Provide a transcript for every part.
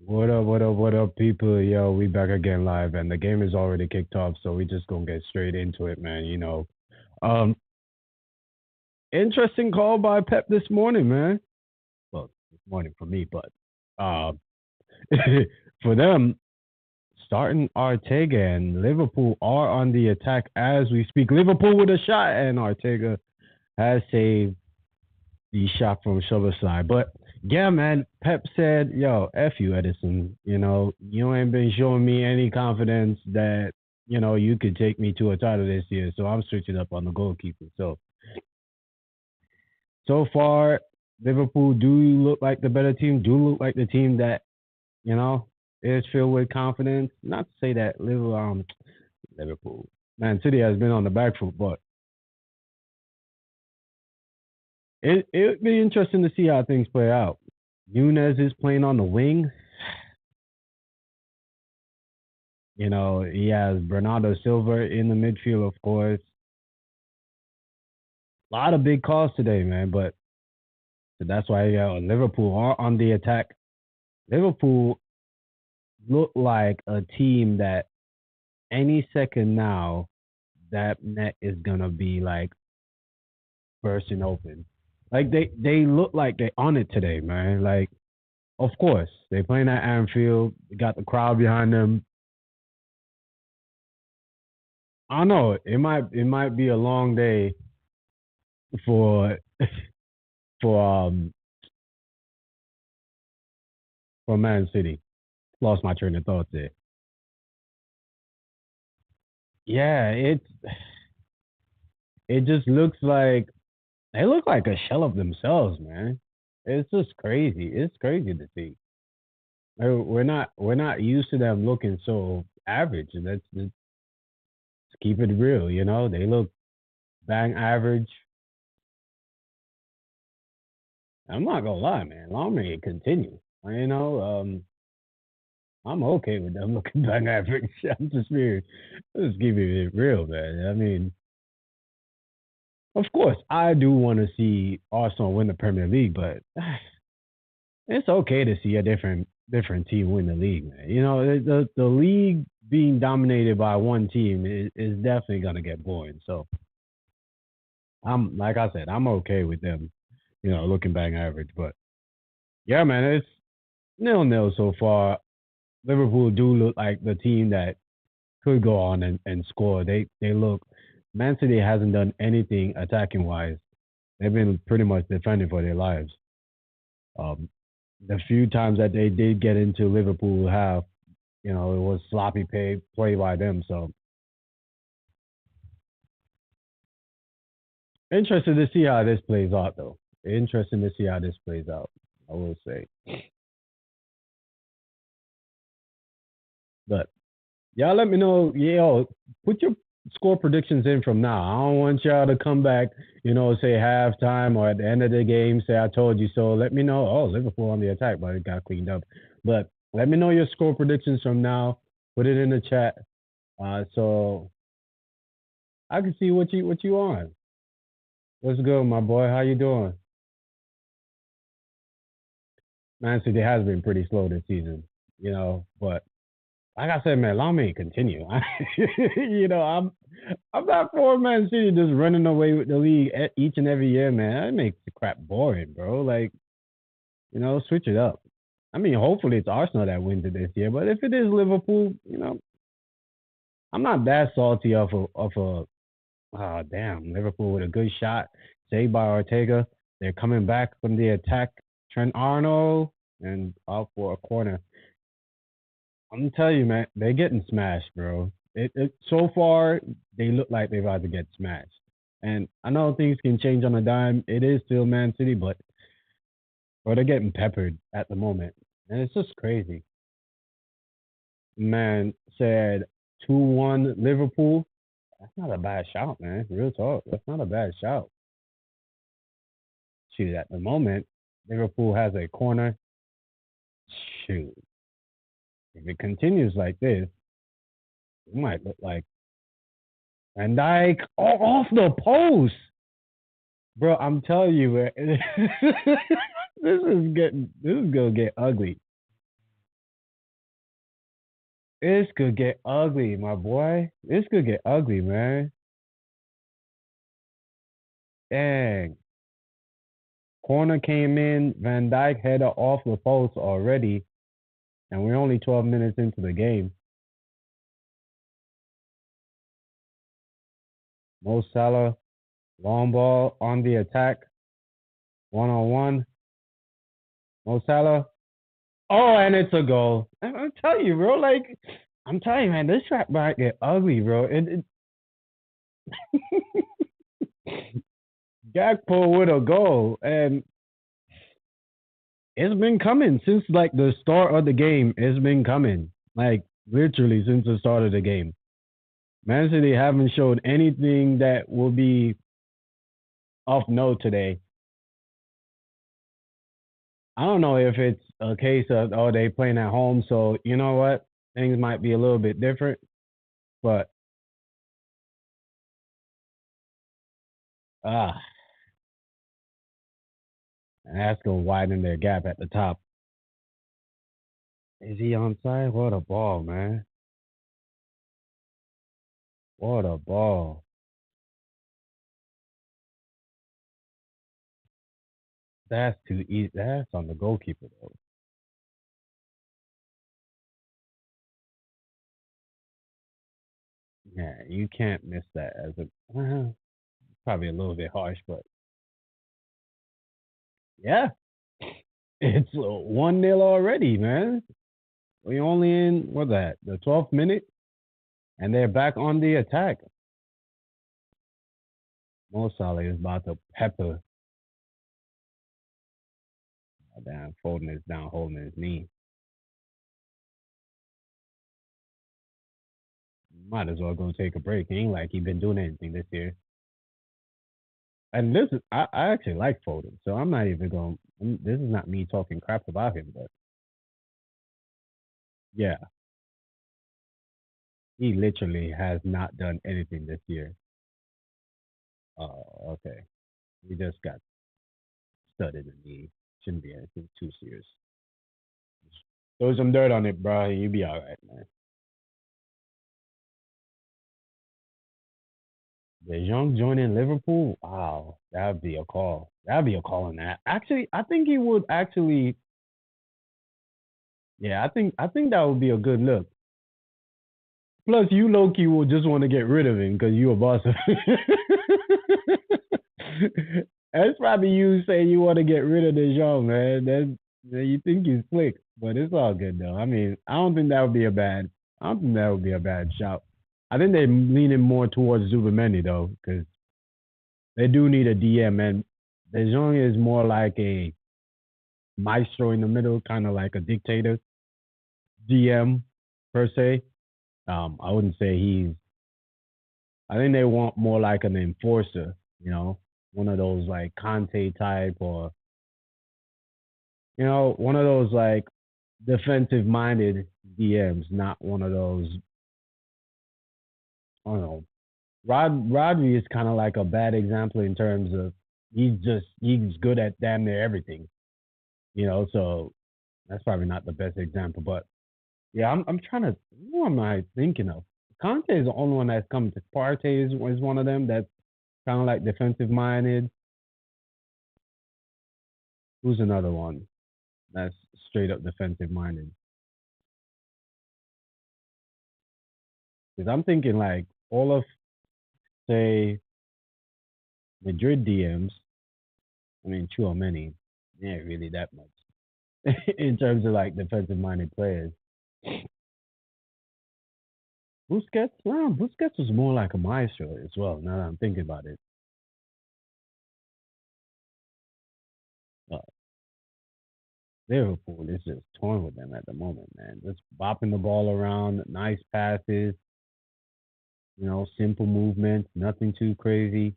What up, people? Yo, we back again live, and the game is already kicked off, so we just gonna get straight into it, man. Um, interesting call by Pep this morning, man. Well, this morning for me, but uh, for them, starting Ortega and Liverpool are on the attack as we speak. Liverpool with a shot, and Ortega has saved the shot from Szoboszlai. But yeah, man, Pep said, "Yo, f you, Edison. You ain't been showing me any confidence that you could take me to a title this year. So I'm switching up on the goalkeeper." So far, Liverpool do look like the better team. Do look like the team that you know is filled with confidence. Not to say that Liverpool, Man City has been on the back foot, but it'd be interesting to see how things play out. Nunez is playing on the wing. He has Bernardo Silva in the midfield, of course. A lot of big calls today, man. But that's why Liverpool are on the attack. Liverpool look like a team that any second now that net is gonna be like bursting open. Like they look like they on it today, man. Like of course they playing at Anfield. They got the crowd behind them. I don't know. It might be a long day for for um for Man City. Lost my train of thought there. Yeah, it just looks like they look like a shell of themselves, man. It's just crazy. It's crazy to see. We're not used to them looking so average, and let's keep it real. They look bang average. I'm not gonna lie, man. Long may it continue. You know, um, I'm okay with them looking bang average. I'm just keeping it real, man. I mean, of course, I do want to see Arsenal win the Premier League, but it's okay to see a different team win the league, man. The league being dominated by one team is definitely gonna get boring. So I'm like I said, I'm okay with them, looking back average. But yeah, man, it's 0-0 so far. Liverpool do look like the team that could go on and score. They look Man City hasn't done anything attacking wise. They've been pretty much defending for their lives. Um, the few times that they did get into Liverpool half, it was sloppy play by them. So interested to see how this plays out, though. Interesting to see how this plays out. I will say, but y'all let me know. Put your score predictions in from now. I don't want y'all to come back, say halftime or at the end of the game, say I told you so. Let me know. Oh, Liverpool on the attack, but it got cleaned up. But let me know your score predictions from now. Put it in the chat, so I can see what you on. What's good, my boy? How you doing? Man City has been pretty slow this season, but like I said, man, allow me to continue. I'm not for Man City just running away with the league each and every year, man. That makes the crap boring, bro. Like, switch it up. I mean, hopefully it's Arsenal that wins it this year, but if it is Liverpool, I'm not that salty of a damn Liverpool with a good shot saved by Ortega. They're coming back from the attack. Trent Arnold and out for a corner. I'm telling you, man, they're getting smashed, bro. So far they look like they're about to get smashed. And I know things can change on a dime. It is still Man City, but they're getting peppered at the moment, and it's just crazy. Man said 2-1 Liverpool. That's not a bad shout, man. Real talk. That's not a bad shout. Shoot, at the moment, Liverpool has a corner. Shoot, if it continues like this, it might look like Van Dyke off the post. Bro, I'm telling you, man, this is gonna get ugly. This could get ugly, my boy. This could get ugly, man. Dang. Corner came in. Van Dyke header off the post already, and we're only 12 minutes into the game. Mo Salah, long ball on the attack, 1-on-1. Mo Salah. Oh, and it's a goal. I'm telling you, bro. Like, I'm telling you, man, this track might get ugly, bro. Gakpo with a goal, and it's been coming since like the start of the game. It's been coming, like literally since the start of the game. Man City haven't showed anything that will be of note today. I don't know if it's a case of they playing at home, so you know what, things might be a little bit different. But ah, that's gonna widen their gap at the top. Is he onside? What a ball, man! What a ball! That's too easy. That's on the goalkeeper though. Yeah, you can't miss that as a probably a little bit harsh, but yeah, it's 1-0 already, man. We only in what that the 12th minute, and they're back on the attack. Mo Salah is about to pepper. Oh, damn, Foden is down holding his knee. Might as well go take a break. It ain't like he been doing anything this year. And this is I actually like Foden, so I'm not even going. This is not me talking crap about him, but yeah, he literally has not done anything this year. Oh, okay. He just got studded in the knee. Shouldn't be anything too serious. Throw some dirt on it, bro. You be all right, man. De Jong joining Liverpool. Wow, that'd be a call. That'd be a call on that. Actually, I think he would actually. Yeah, I think that would be a good look. Plus, you low key will just want to get rid of him because you a boss. That's probably you saying you want to get rid of De Jong, man. You think he's slick, but it's all good though. I mean, I don't think that would be a bad. I don't think that would be a bad shout. I think they're leaning more towards Zubimeni though, because they do need a DM, and De Jong is more like a maestro in the middle, kind of like a dictator DM per se. I wouldn't say he's. I think they want more like an enforcer, one of those like Conte type, or one of those like defensive minded DMs, not one of those. I don't know. Rodri is kind of like a bad example in terms of he's good at damn near everything, So that's probably not the best example, but yeah, I'm trying to. Who am I thinking of? Conte is the only one that's come to. Partey is one of them that's kind of like defensive minded. Who's another one that's straight up defensive minded? Because I'm thinking like all of say Madrid DMs. I mean, Chouameni, ain't really that much in terms of like defensive minded players. Busquets, well, Busquets was more like a maestro as well. Now that I'm thinking about it, uh, Liverpool is just torn with them at the moment, man. Just bopping the ball around, nice passes, simple movements, nothing too crazy.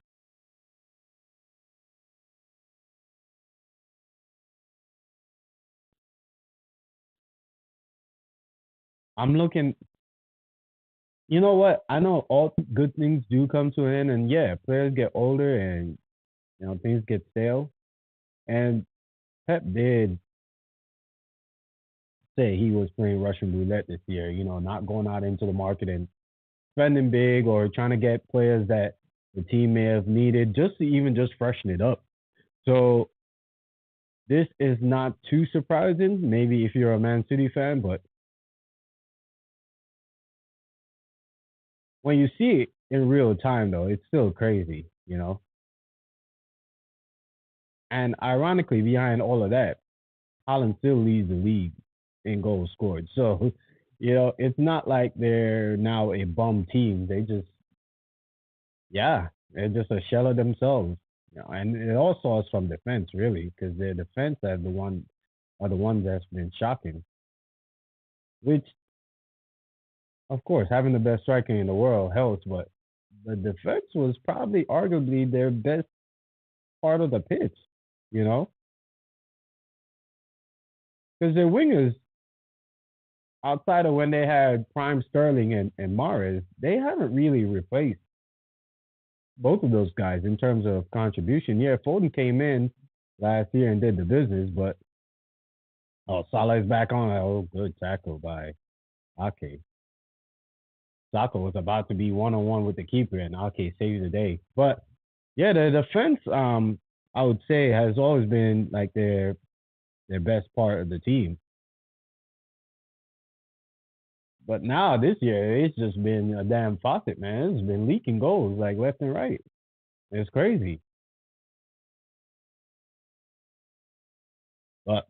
I'm looking. You know what? I know all good things do come to an end, and yeah, players get older, and things get stale. And Pep did say he was playing Russian roulette this year. Not going out into the market and spending big or trying to get players that the team may have needed just to even just freshen it up. So this is not too surprising, maybe if you're a Man City fan, but when you see it in real time, though, it's still crazy. And ironically, behind all of that, Holland still leads the league in goals scored. So, it's not like they're now a bum team. Yeah, they're just a shell of themselves. And it all starts from defense, really, because their defense are the ones that's been shocking. Which, of course, having the best striker in the world helps, but the defense was probably arguably their best part of the pitch. You know, because their wingers, outside of when they had Prime Sterling and Mahrez, they haven't really replaced both of those guys in terms of contribution. Yeah, Foden came in last year and did the business, but Salah is back on. Oh, good tackle by Ake. Saka was about to be one on one with the keeper, and Ake saved the day. But yeah, the defense, I would say, has always been like their best part of the team. But now this year, it's just been a damn faucet, man. It's been leaking goals like left and right. It's crazy. But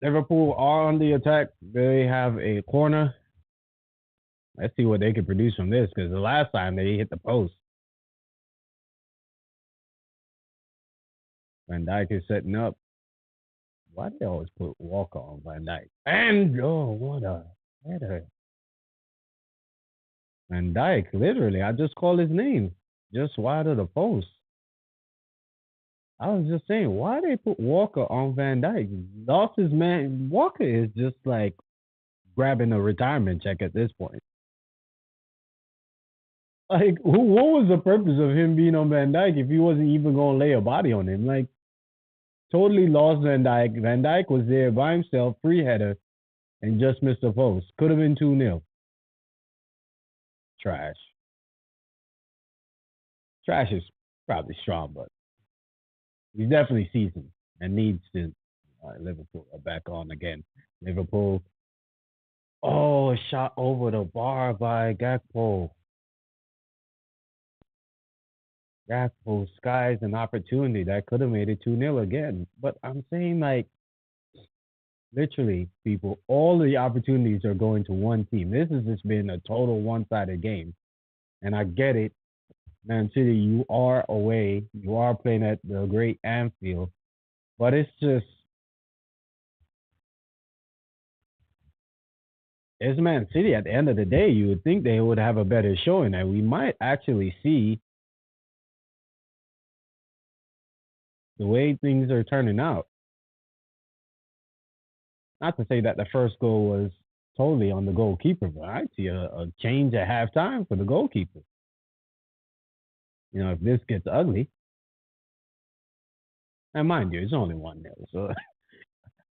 Liverpool are on the attack. They have a corner. Let's see what they can produce from this because the last time they hit the post, Van Dijk is setting up. Why do they always put Walker on Van Dijk? And what a header! Van Dijk, literally, I just called his name, just wide of the post. I was just saying, why they put Walker on Van Dijk? Lost his man. Walker is just like grabbing a retirement check at this point. Like, what was the purpose of him being on Van Dijk if he wasn't even going to lay a body on him? Like, totally lost Van Dijk. Van Dijk was there by himself, free header, and just missed the post. Could have been 2-0. Trash. Trash is probably strong, but he's definitely seasoned and needs to. Liverpool are back on again. Liverpool. Oh, a shot over the bar by Gakpo. Gakpo skies an opportunity that could have made it 2-0 again. But I'm saying, like, literally, people, all the opportunities are going to one team. This has just been a total one sided game. And I get it. Man City, you are away. You are playing at the great Anfield. But it's Man City. At the end of the day, you would think they would have a better showing. And we might actually see the way things are turning out. Not to say that the first goal was totally on the goalkeeper, but I see a change at halftime for the goalkeeper. If this gets ugly, and mind you, it's only 1-0. So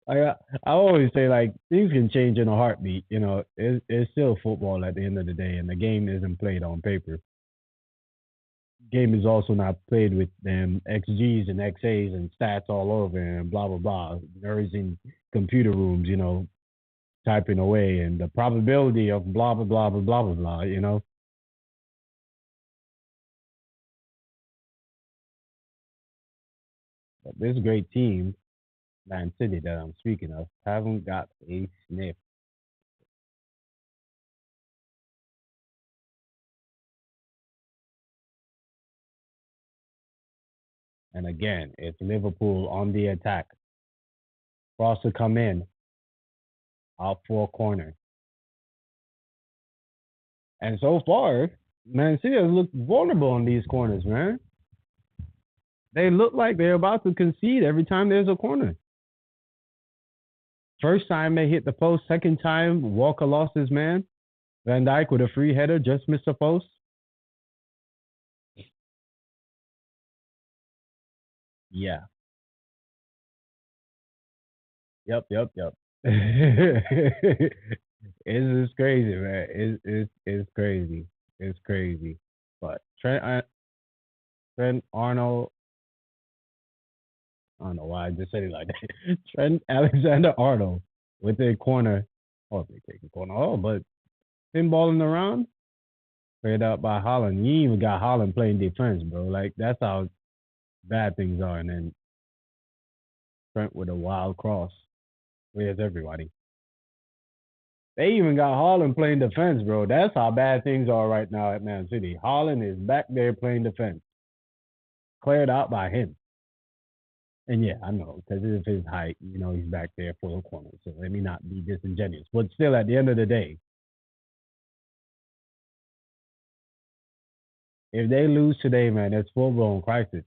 I I always say like things can change in a heartbeat. It's still football at the end of the day, and the game isn't played on paper. Game is also not played with them XGs and XAs and stats all over and blah blah blah. Nerds in computer rooms, typing away and the probability of blah blah blah blah blah blah blah. But this great team, Man City that I'm speaking of, haven't got a sniff. And again, it's Liverpool on the attack. Cross to come in, out for a corner. And so far, Man City has looked vulnerable on these corners, man. They look like they're about to concede every time there's a corner. First time they hit the post, second time Walker lost his man. Van Dijk with a free header just missed the post. Yeah. Yep. It's crazy, man. It's crazy. It's crazy. But Trent Arnold, I don't know why I just said it like that. Trent Alexander Arnold with the corner. Oh, they take the corner. Oh, but pinballing around, played out by Holland. You even got Holland playing defense, bro. Like that's how bad things are. And then Trent with a wild cross. Where's everybody? They even got Holland playing defense, bro. That's how bad things are right now at Man City. Holland is back there playing defense, cleared out by him. And yeah, I know because of his height, he's back there for the corner. So let me not be disingenuous. But still, at the end of the day, if they lose today, man, that's full blown crisis.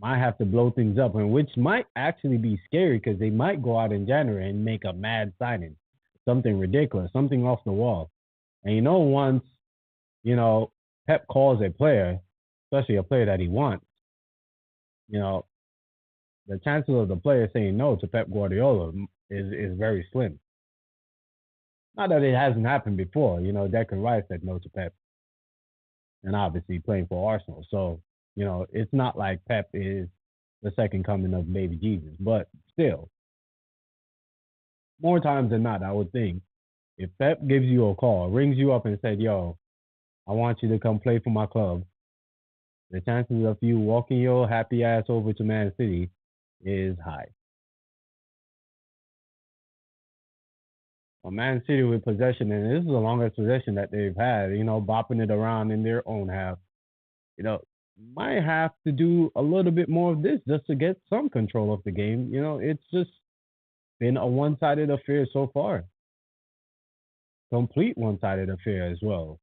Might have to blow things up, and which might actually be scary because they might go out in January and make a mad signing, something ridiculous, something off the wall. And once you know Pep calls a player, especially a player that he wants, you know, the chances of the player saying no to Pep Guardiola is very slim. Not that it hasn't happened before. Declan Rice said no to Pep, and obviously playing for Arsenal. So it's not like Pep is the second coming of baby Jesus, but still, more times than not, I would think if Pep gives you a call, rings you up and said, "Yo, I want you to come play for my club," the chances of you walking your happy ass over to Man City is high. Well, Man City with possession, and this is the longest possession that they've had, bopping it around in their own half, you know, might have to do a little bit more of this just to get some control of the game. It's just been a one sided affair so far, complete one sided affair as well.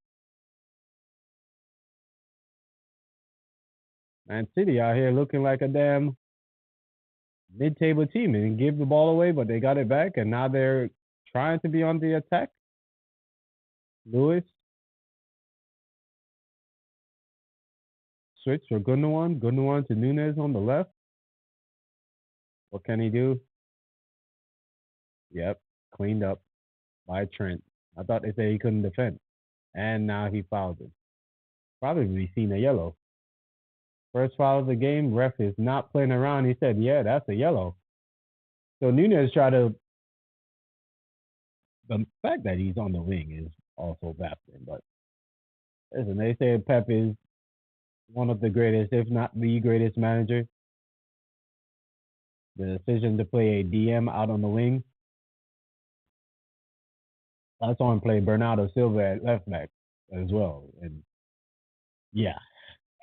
Man City out here looking like a damn mid table team and give the ball away, but they got it back, and now they're trying to be on the attack. Lewis switch for Gundogan. Gundogan to Nunez on the left. What can he do? Yep, cleaned up by Trent. I thought they said he couldn't defend, and now he fouled him. Probably seen a yellow. First foul of the game. Ref is not playing around. He said, "Yeah, that's a yellow." So Nunez tried to. The fact that he's on the wing is also baffling. But listen, they say Pep is one of the greatest, if not the greatest manager. The decision to play a DM out on the wing. I saw him play Bernardo Silva at left back as well, and yeah,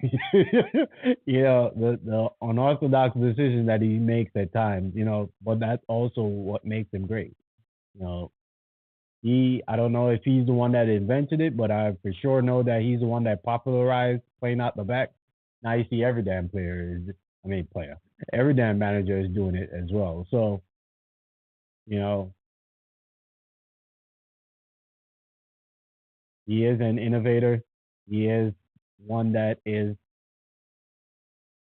the unorthodox decision that he makes at times, but that's also what makes him great. You know, I don't know if he's the one that invented it, but I for sure know that he's the one that popularized playing out the back. Now you see every damn player, every damn manager is doing it as well. So, you know, he is an innovator. He is one that is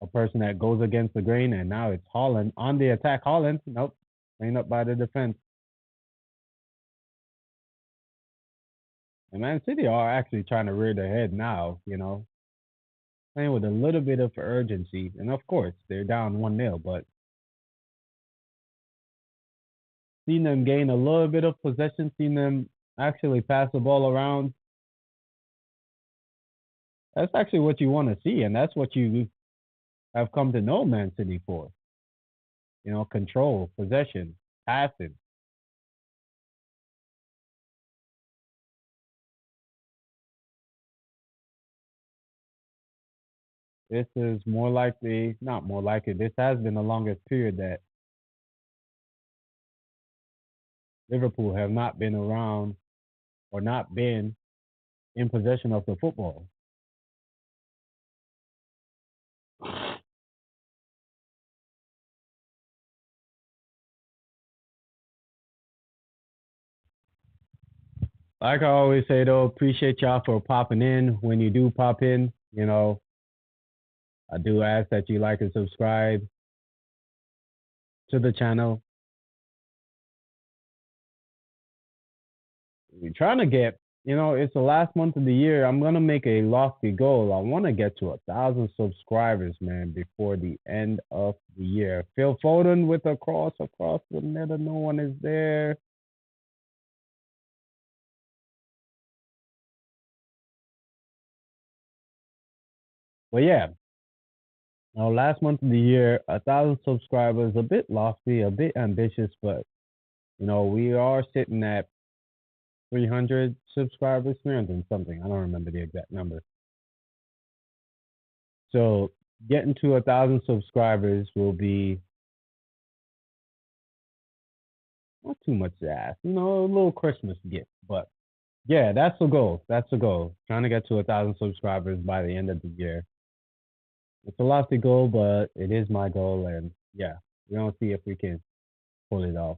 a person that goes against the grain, and now it's Holland on the attack. Holland, nope, cleaned up by the defense. And Man City are actually trying to rear their head now, playing with a little bit of urgency. And of course, they're down 1-0, but seeing them gain a little bit of possession, seeing them actually pass the ball around, that's actually what you want to see. And that's what you have come to know Man City for. Control, possession, passing. This is more likely, not more likely, this has been the longest period that Liverpool have not been around or not been in possession of the football. Like I always say, though, appreciate y'all for popping in. When you do pop in, I do ask that you like and subscribe to the channel. We're trying to get, it's the last month of the year. I'm gonna make a lofty goal. I want to get to 1,000 subscribers, man, before the end of the year. Phil Foden with a cross across the net, and no one is there. But yeah, last month of the year, 1,000 subscribers, a bit lofty, a bit ambitious, but we are sitting at 300 subscribers, 300 and something. I don't remember the exact number. So getting to 1,000 subscribers will be not too much to ask. A little Christmas gift. But yeah, that's the goal. That's the goal. Trying to get to 1,000 subscribers by the end of the year. It's a lofty goal, but it is my goal, and yeah, we're gonna see if we can pull it off.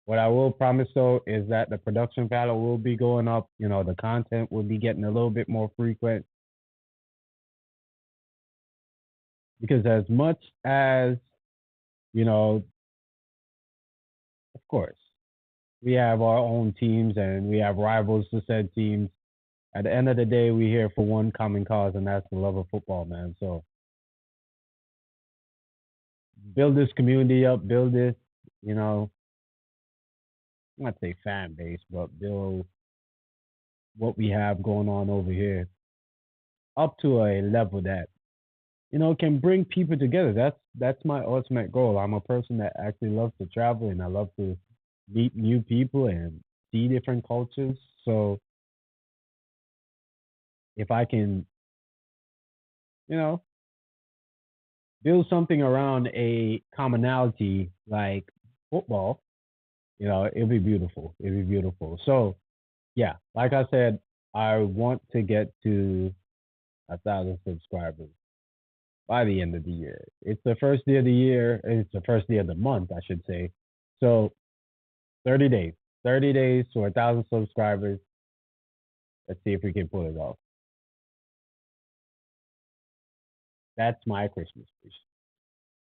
What I will promise though is that the production value will be going up. The content will be getting a little bit more frequent because as much as you know, of course, we have our own teams and we have rivals to said teams. At the end of the day, we're here for one common cause, and that's the love of football, man. So build this community up, build this, you know, not say fan base, but build what we have going on over here up to a level that can bring people together. That's my ultimate goal. I'm a person that actually loves to travel and I love to meet new people and see different cultures. So if I can, you know, build something around a commonality like football, it'll be beautiful. It'll be beautiful. So yeah, like I said, I want to get to 1,000 subscribers by the end of the year. It's the first day of the year. It's the first day of the month, I should say. So 30 days. 30 days to 1,000 subscribers. Let's see if we can pull it off. That's my Christmas wish.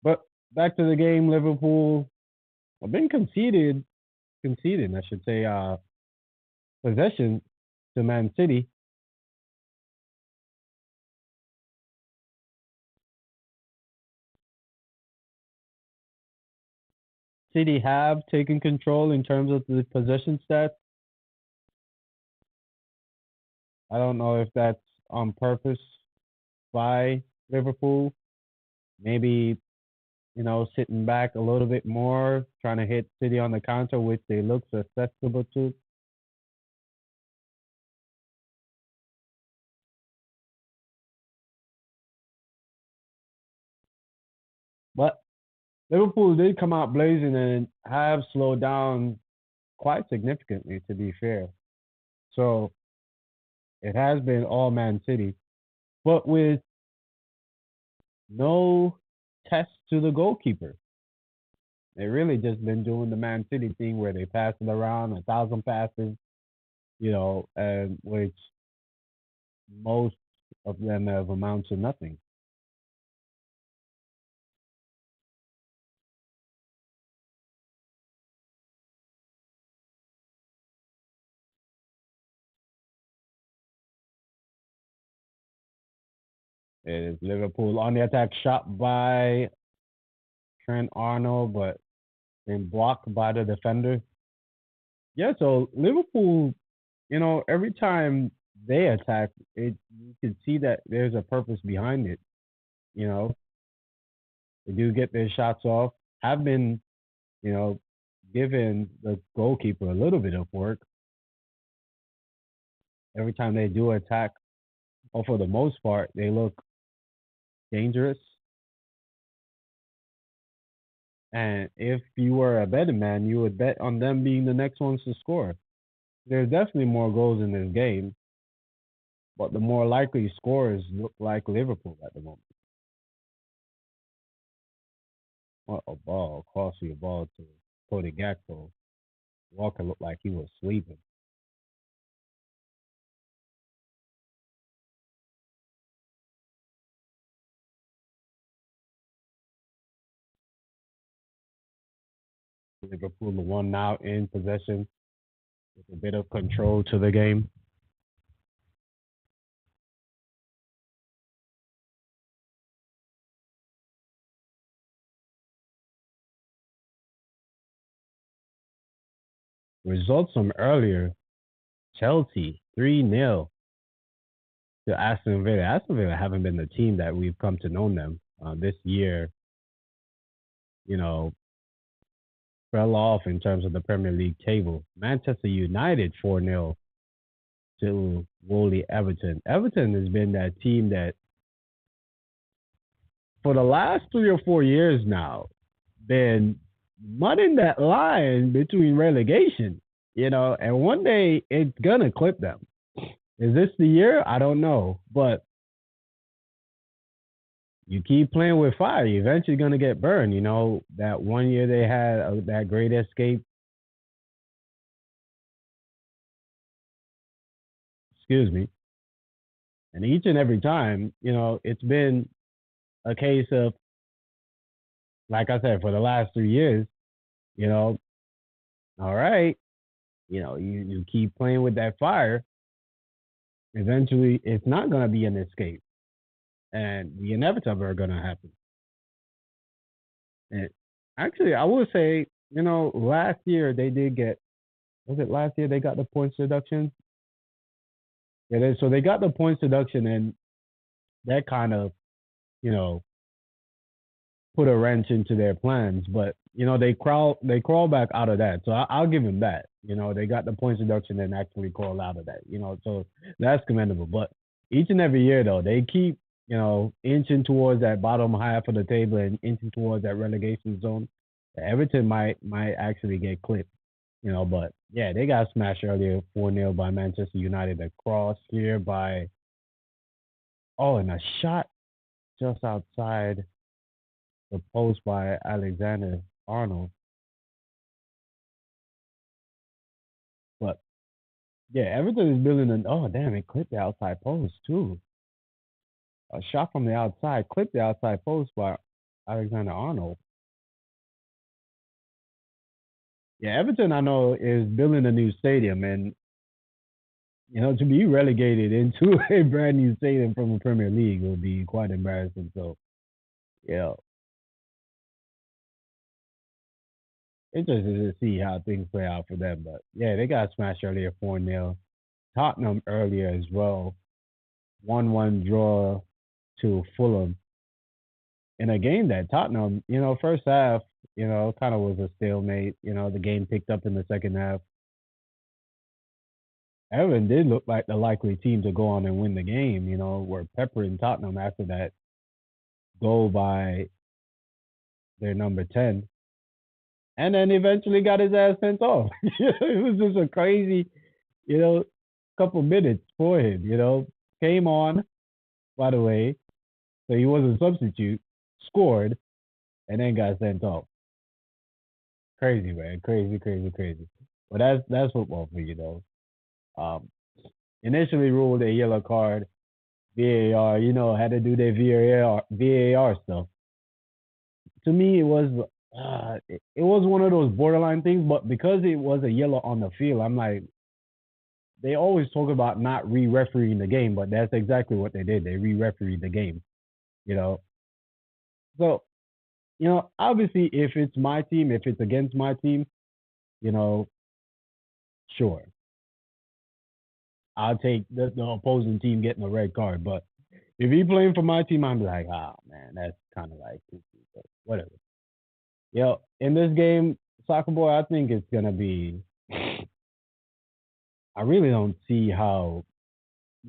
But back to the game, Liverpool. I've been conceding, I should say, possession to Man City. City have taken control in terms of the possession stats. I don't know if that's on purpose by Liverpool. Maybe, sitting back a little bit more, trying to hit City on the counter, which they look susceptible to. But Liverpool did come out blazing and have slowed down quite significantly, to be fair. So it has been all Man City, but with no test to the goalkeeper. They really just been doing the Man City thing where they pass it around 1,000 passes, and which most of them have amounted to nothing. It is Liverpool on the attack, shot by Trent Arnold, but then blocked by the defender. Yeah, so Liverpool, every time they attack, you can see that there's a purpose behind it. You know, they do get their shots off. Have been, you know, giving the goalkeeper a little bit of work every time they do attack. Or for the most part, they look dangerous. And if you were a betting man, you would bet on them being the next ones to score. There's definitely more goals in this game, but the more likely scorers look like Liverpool at the moment. What a ball, costly ball to Cody Gakpo. Walker looked like he was sleeping. Liverpool the one now in possession. with a bit of control to the game. Results from earlier: Chelsea 3-0 to Aston Villa. Aston Villa haven't been the team that we've come to know them this year. You know, fell off in terms of the Premier League table. Manchester United 4-0 to Wooly Everton. Everton has been that team that for the last 3 or 4 years now been mudding that line between relegation, and one day it's gonna clip them. Is this the year? I don't know, but you keep playing with fire, you're eventually gonna get burned. That one year they had that great escape. Excuse me. And each and every time, it's been a case of, like I said, for the last 3 years, you know, all right, you keep playing with that fire. Eventually, it's not going to be an escape, and the inevitable are going to happen. And actually, I would say, last year they did get. Was it last year they got the points deduction? Yeah, so they got the points deduction, and that kind of, you know, put a wrench into their plans. But they crawl back out of that. So I'll give them that. They got the points deduction and actually crawl out of that. So that's commendable. But each and every year though, they keep inching towards that bottom half of the table and inching towards that relegation zone. Everton might actually get clipped. But yeah, they got smashed earlier 4-0 by Manchester United. A cross here by and a shot just outside the post by Alexander Arnold. But yeah, Everton is building an. Oh damn! It clipped the outside post too. A shot from the outside clipped the outside post by Alexander Arnold. Yeah, Everton I know is building a new stadium, and to be relegated into a brand new stadium from the Premier League will be quite embarrassing. So yeah, interested to see how things play out for them. But yeah, they got smashed earlier 4-0. Tottenham earlier as well. 1-1 draw to Fulham in a game that Tottenham, first half, kind of was a stalemate. The game picked up in the second half. Everton did look like the likely team to go on and win the game. Were peppering Tottenham after that goal by their number 10, and then eventually got his ass sent off. It was just a crazy, you know, couple minutes for him. Came on, by the way, so he was a substitute, scored, and then got sent off. Crazy, man. Crazy, crazy, crazy. But that's football for you, though. Um, initially ruled a yellow card. VAR, had to do their VAR stuff. To me, it was one of those borderline things. But because it was a yellow on the field, I'm like, they always talk about not re-refereeing the game, but that's exactly what they did. They re-refereed the game. You know, so obviously, if it's my team, if it's against my team, you know, sure, I'll take the opposing team getting a red card. But if he's playing for my team, I'm like, man, that's kind of like but whatever. In this game, soccer boy, I think it's gonna be. I really don't see how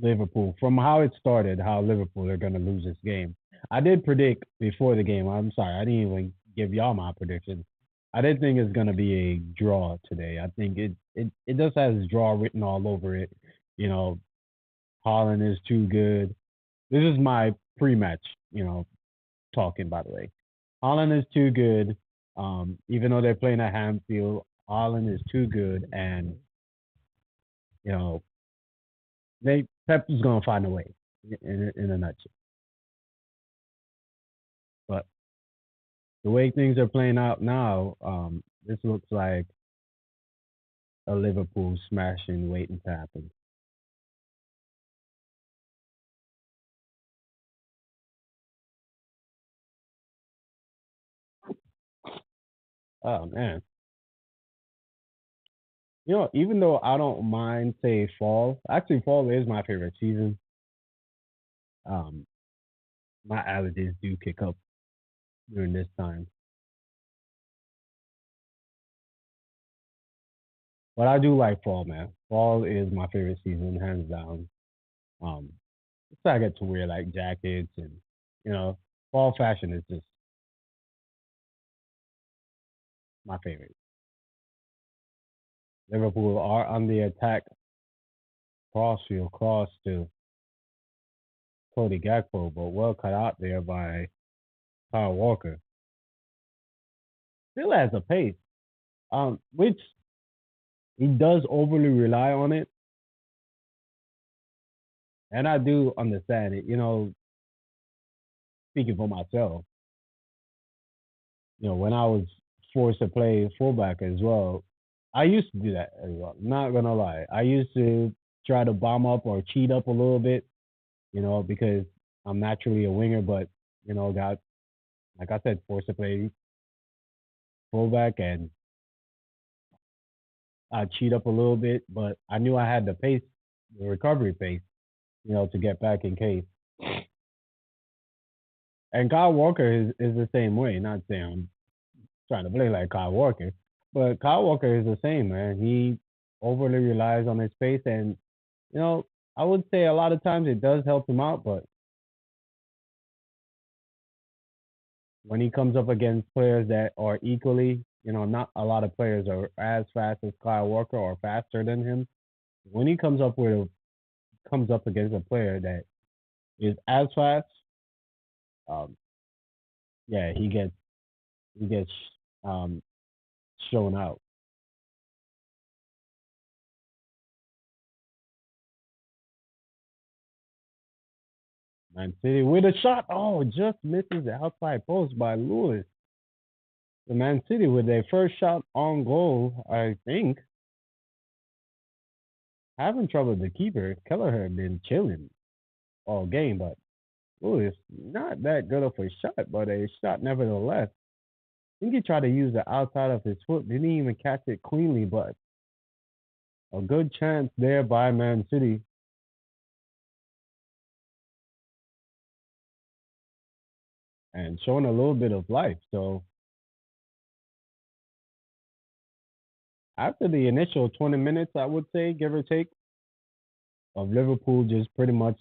Liverpool, from how it started, how Liverpool are gonna lose this game. I did predict before the game. I'm sorry, I didn't even give y'all my prediction. I did think it's gonna be a draw today. I think it just has draw written all over it. You know, Holland is too good. This is my pre-match, talking by the way. Holland is too good. Even though they're playing at Hampfield, Holland is too good, and you know Pep is gonna find a way in a nutshell. But the way things are playing out now, this looks like a Liverpool smashing waiting to happen. Oh man, even though I don't mind say fall, actually fall is my favorite season. Um, my allergies do kick up during this time, but I do like fall, man. Fall is my favorite season, hands down. Um, so I get to wear like jackets and you know, fall fashion is just my favorite. Liverpool are on the attack. Crossfield cross to Cody Gakpo, but well cut out there by Kyle Walker. Still has a pace, which he does overly rely on it, and I do understand it. Speaking for myself, when I was forced to play fullback as well, I used to do that as well. Not gonna lie, I used to try to bomb up or cheat up a little bit, because I'm naturally a winger, but got like I said, forced to play fullback and I cheat up a little bit, but I knew I had the pace, the recovery pace, to get back in case. And Kyle Walker is the same way. Not saying I'm trying to play like Kyle Walker, but Kyle Walker is the same, man. He overly relies on his pace, and you know, I would say a lot of times it does help him out, but when he comes up against players that are equally, not a lot of players are as fast as Kyle Walker or faster than him. When he comes up against a player that is as fast, um, yeah, he gets um, shown out. Man City with a shot. Oh, just misses the outside post by Lewis. The Man City with their first shot on goal, I think, having trouble with the keeper. Kelleher had been chilling all game, but Lewis not that good of a shot, but a shot nevertheless. I think he tried to use the outside of his foot. Didn't even catch it cleanly, but a good chance there by Man City and showing a little bit of life. So after the initial 20 minutes, I would say, give or take, of Liverpool just pretty much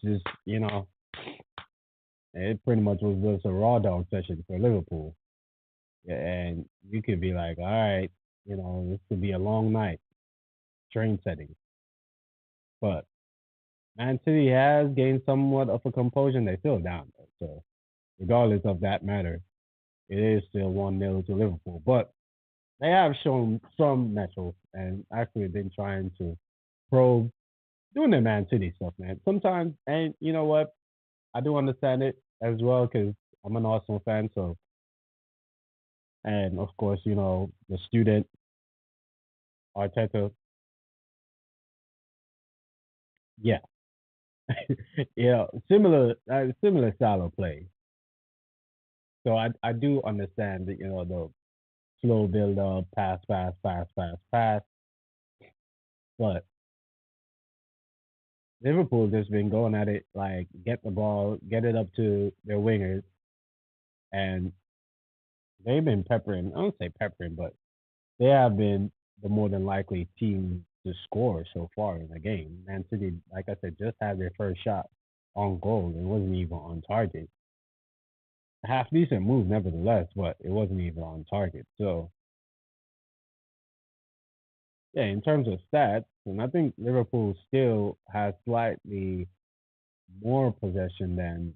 it pretty much was just a raw dog session for Liverpool. Yeah, and you could be like, all right, this could be a long night, train setting. But Man City has gained somewhat of a composure. They're still down, though. So regardless of that matter, it is still 1-0 to Liverpool. But they have shown some mettle and actually been trying to probe doing the Man City stuff, man. Sometimes, and you know what? I do understand it as well because I'm an Arsenal fan. So, and of course, the student Arteta, yeah, similar style of play. So I do understand that the slow build up, pass, pass, pass, pass, pass. But Liverpool just been going at it like get the ball, get it up to their wingers, and they've been peppering. I don't say peppering, but they have been the more than likely team to score so far in the game. Man City, like I said, just had their first shot on goal. It wasn't even on target. Half decent move, nevertheless, but it wasn't even on target. So, yeah, in terms of stats, and I think Liverpool still has slightly more possession than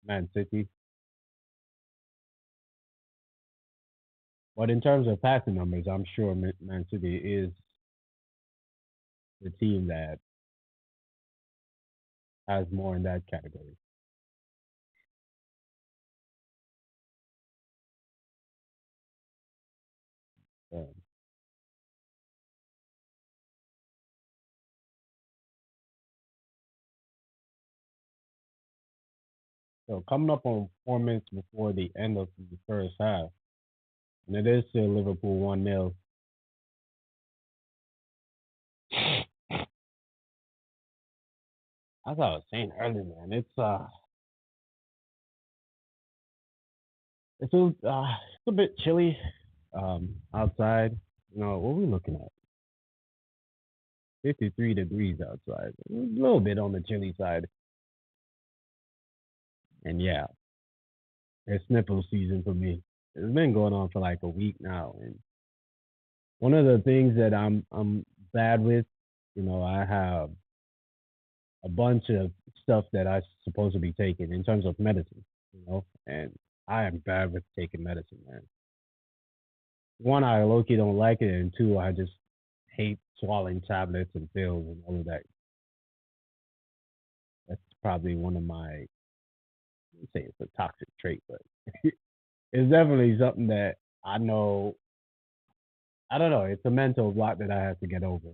Man City. But in terms of passing numbers, I'm sure Man City is the team that has more in that category. So, So coming up on 4 minutes before the end of the first half, and it is still Liverpool 1-0. As I was saying earlier, man, it's a bit chilly outside. What are we looking at? 53 degrees outside. A little bit on the chilly side. And yeah, it's nipple season for me. It's been going on for like a week now, and one of the things that I'm bad with, I have a bunch of stuff that I'm supposed to be taking in terms of medicine, and I am bad with taking medicine, man. One, I low-key don't like it, and two, I just hate swallowing tablets and pills and all of that. That's probably one of my, let's say it's a toxic trait, but it's definitely something that I know. I don't know. It's a mental block that I have to get over.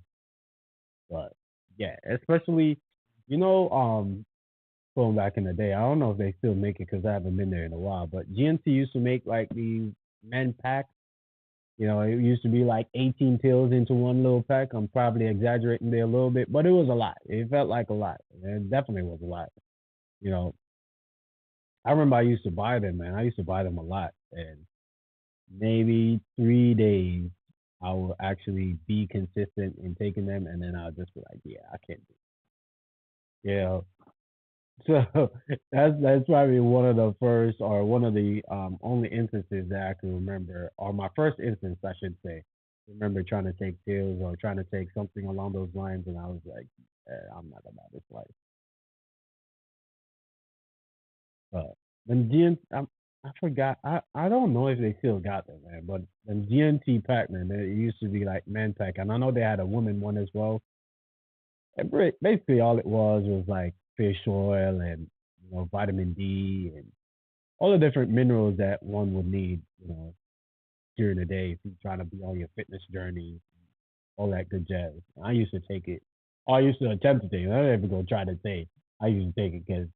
But yeah, especially, you know, um, going back in the day, I don't know if they still make it because I haven't been there in a while. But GNC used to make like these men packs. It used to be like 18 pills into one little pack. I'm probably exaggerating there a little bit, but it was a lot. It felt like a lot. It definitely was a lot. You know, I remember I used to buy them, man. I used to buy them a lot, and maybe 3 days I will actually be consistent in taking them, and then I'll just be like, yeah, I can't do it. So that's probably one of the first or one of the only instances that I can remember, or my first instance, I should say. Remember trying to take pills or trying to take something along those lines, and I was like, I'm not about this life. But them I forgot. I don't know if they still got them, man. But them GNT pack, man, it used to be like men pack, and I know they had a woman one as well. And basically, all it was like fish oil and vitamin D and all the different minerals that one would need, during the day if you're trying to be on your fitness journey, all that good jazz. I used to take it. Or I used to attempt to take it. I never go try to say I used to take it because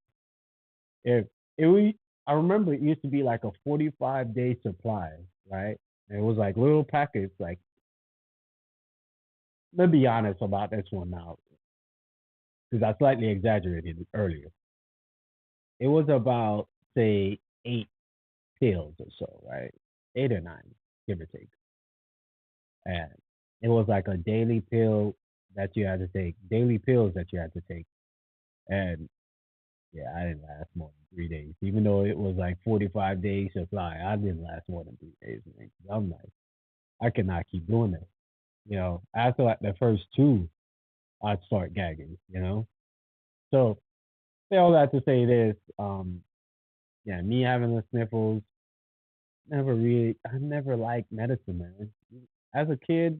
if it we I remember it used to be like a 45-day supply, right? And it was like little packets. Like, let's be honest about this one now, because I slightly exaggerated it earlier. It was about say 8 pills or so, right? 8 or 9, give or take. And it was like a daily pill that you had to take, daily pills that you had to take. And yeah, I didn't last more than 3 days, even though it was like 45 days supply. I didn't last more than 3 days, man. I'm like, I cannot keep doing this. After like the first two, I'd start gagging. So say all that to say this, yeah, me having the sniffles, I never liked medicine, man. As a kid,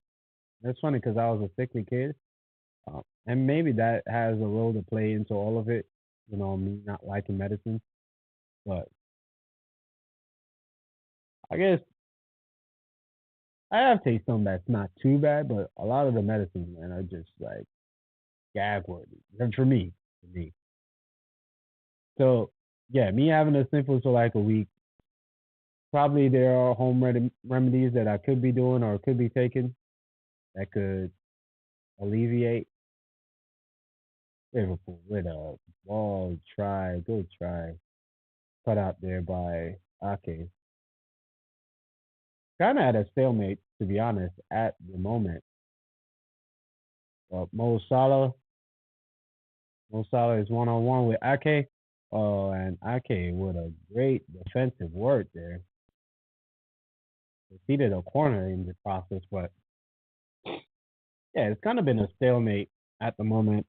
that's funny because I was a sickly kid. And maybe that has a role to play into all of it, me not liking medicine. But I guess I have taste some that's not too bad, but a lot of the medicines, man, are just like gag worthy. And for me. So yeah, me having a sniffles for like a week, probably there are home remedies that I could be doing or could be taking that could alleviate. Liverpool with a ball try, good try, put out there by Ake. Kind of at a stalemate, to be honest, at the moment. Mo Salah is 1-on-one with Ake. Oh, and Ake with a great defensive work there. Defeated a corner in the process, but yeah, it's kind of been a stalemate at the moment.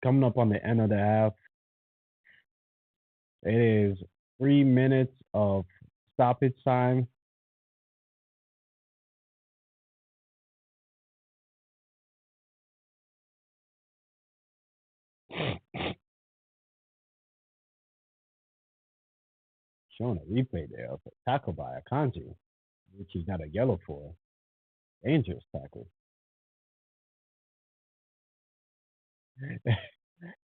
Coming up on the end of the half, it is 3 minutes of stoppage time. Showing a replay there of a tackle by Akanji, which he got a yellow for. Dangerous tackle.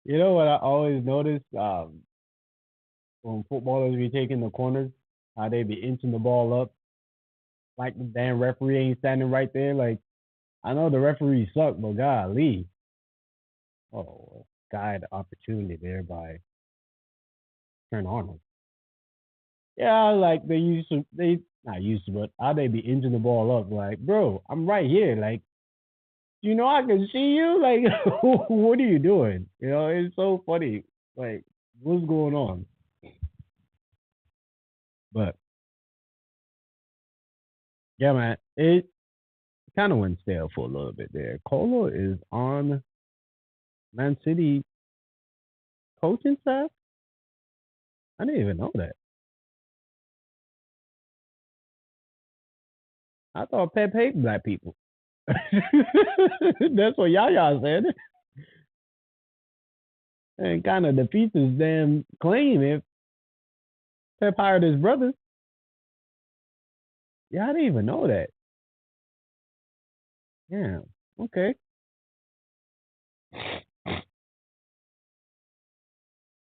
You know what I always notice when footballers be taking the corners, how they be inching the ball up, like the damn referee ain't standing right there. Like I know the referee suck, but golly, oh, guy the opportunity there by Trent Arnold. Yeah, like they not used to, but how they be inching the ball up. Like, bro, I'm right here. Like, you know I can see you. Like, what are you doing? You know, it's so funny. Like, what's going on? But yeah, man, it kind of went stale for a little bit there. Colo is on Man City coaching staff. I didn't even know that. I thought Pep hated black people. That's what Yaya said, and kind of defeats his damn claim if Pep hired his brothers. Yeah, I didn't even know that. Yeah, okay.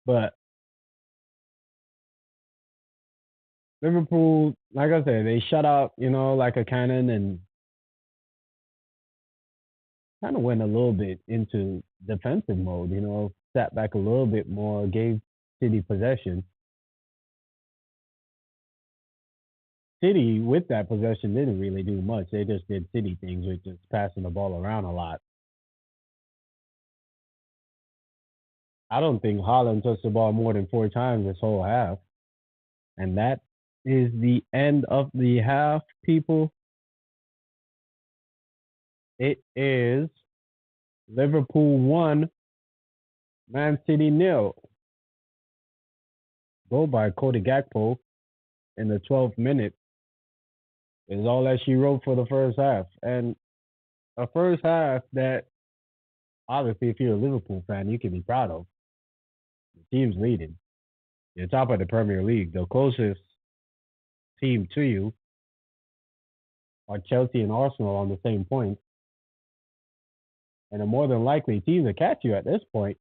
But Liverpool, like I said, they shut out, like a cannon and kind of went a little bit into defensive mode, sat back a little bit more, gave City possession. City, with that possession, didn't really do much. They just did City things with just passing the ball around a lot. I don't think Holland touched the ball more than 4 times this whole half. And that is the end of the half, people. It is Liverpool 1, Man City nil. Goal by Cody Gakpo in the 12th minute is all that she wrote for the first half. And a first half that, obviously, if you're a Liverpool fan, you can be proud of. The team's leading. You're top of the Premier League. The closest team to you are Chelsea and Arsenal on the same point. And the more than likely team to catch you at this point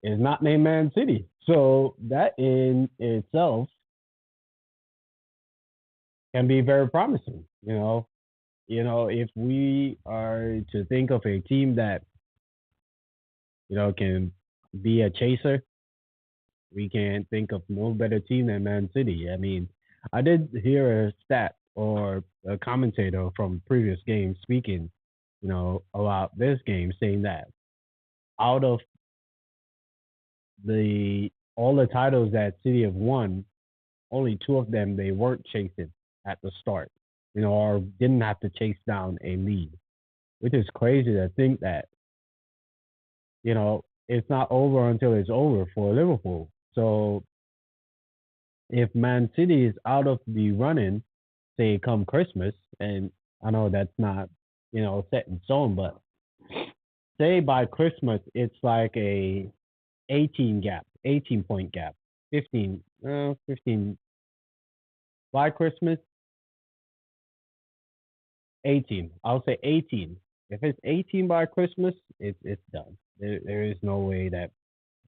is not named Man City. So that in itself can be very promising. If we are to think of a team that can be a chaser, we can think of no better team than Man City. I mean, I did hear a stat or a commentator from previous games speaking, about this game, saying that out of the all the titles that City have won, only two of them they weren't chasing at the start, or didn't have to chase down a lead, which is crazy to think that, it's not over until it's over for Liverpool. So if Man City is out of the running, say come Christmas, and I know that's not, set in stone, but say by Christmas it's like a 18 point gap, 15 by Christmas, 18. I'll say 18. If it's 18 by Christmas, it's done. There is no way that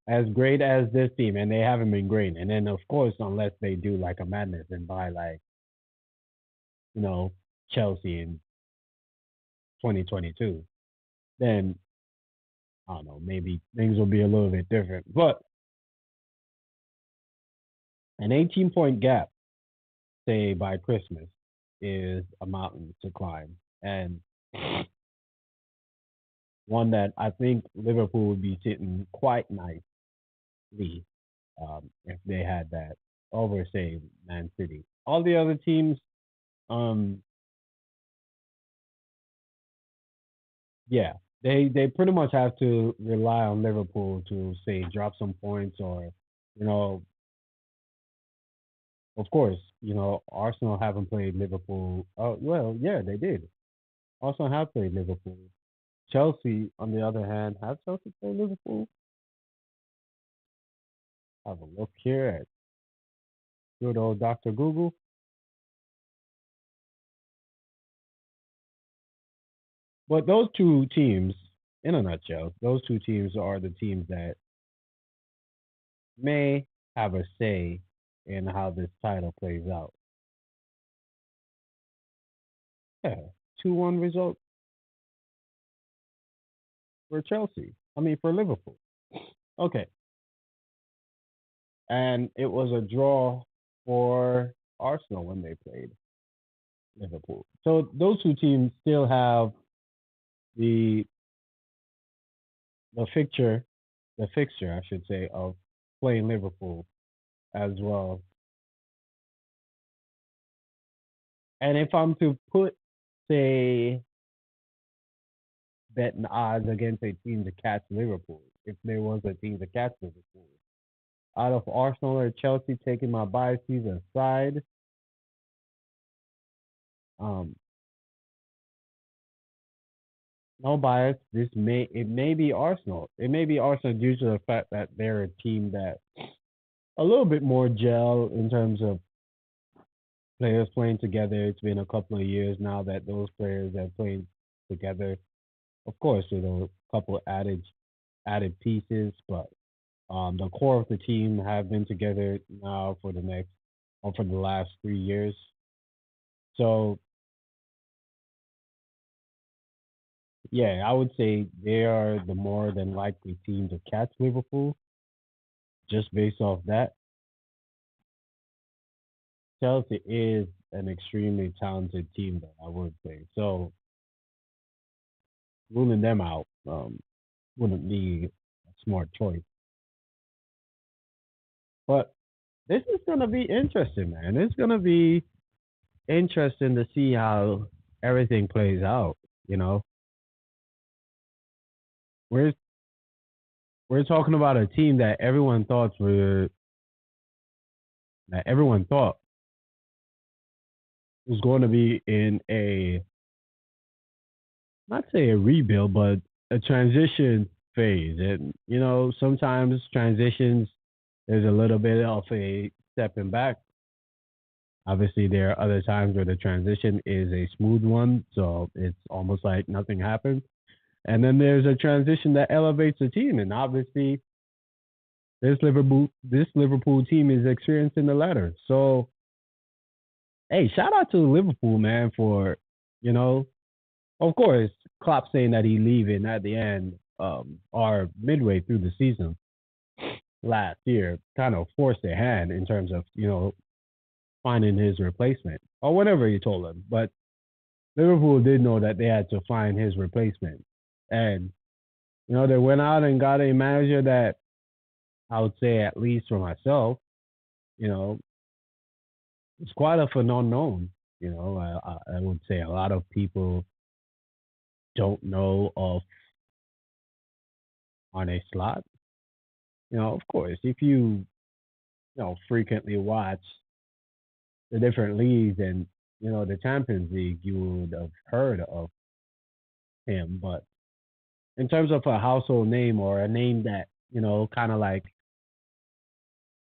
as great as this team, and they haven't been great. And then of course, unless they do like a madness and buy like you know Chelsea in 2022, then I don't know, maybe things will be a little bit different. But an 18 point gap, say by Christmas, is a mountain to climb, and one that I think Liverpool would be sitting quite nicely if they had that over, say, Man City. All the other teams, um, yeah, they pretty much have to rely on Liverpool to say drop some points or, you know, of course, Arsenal haven't played Liverpool. Oh well, yeah, they did. Arsenal have played Liverpool. Chelsea, on the other hand, have Chelsea played Liverpool? Have a look here at good old Dr. Google. But those two teams in a nutshell, those two teams are the teams that may have a say in how this title plays out. Yeah, 2-1 result for Chelsea. I mean, for Liverpool. Okay. And it was a draw for Arsenal when they played Liverpool. So those two teams still have the the fixture, the fixture, I should say, of playing Liverpool as well. And if I'm to put, say, betting odds against a team to catch Liverpool, if there was a team to catch Liverpool, out of Arsenal or Chelsea, taking my biases aside, um, no bias. It may be Arsenal. It may be Arsenal due to the fact that they're a team that a little bit more gel in terms of players playing together. It's been a couple of years now that those players have played together. Of course, with a couple added pieces, but the core of the team have been together now for the next or for the last 3 years. So yeah, I would say they are the more than likely team to catch Liverpool just based off that. Chelsea is an extremely talented team, though I would say. So ruling them out wouldn't be a smart choice. But this is gonna be interesting, man. It's gonna be interesting to see how everything plays out. You know, we're we're talking about a team that everyone thought was going to be in a not say a rebuild, but a transition phase. And sometimes transitions there's a little bit of a stepping back. Obviously, there are other times where the transition is a smooth one, so it's almost like nothing happened. And then there's a transition that elevates the team, and obviously, this Liverpool team is experiencing the latter. So, hey, shout out to Liverpool, man, for you know, of course, Klopp saying that he leaving at the end, or midway through the season last year, kind of forced their hand in terms of finding his replacement or whatever he told them. But Liverpool did know that they had to find his replacement. And, they went out and got a manager that I would say, at least for myself, you know, it's quite of an unknown. I would say a lot of people don't know of on a slot. Of course, if frequently watch the different leagues and, the Champions League, you would have heard of him. But in terms of a household name or a name that kind of like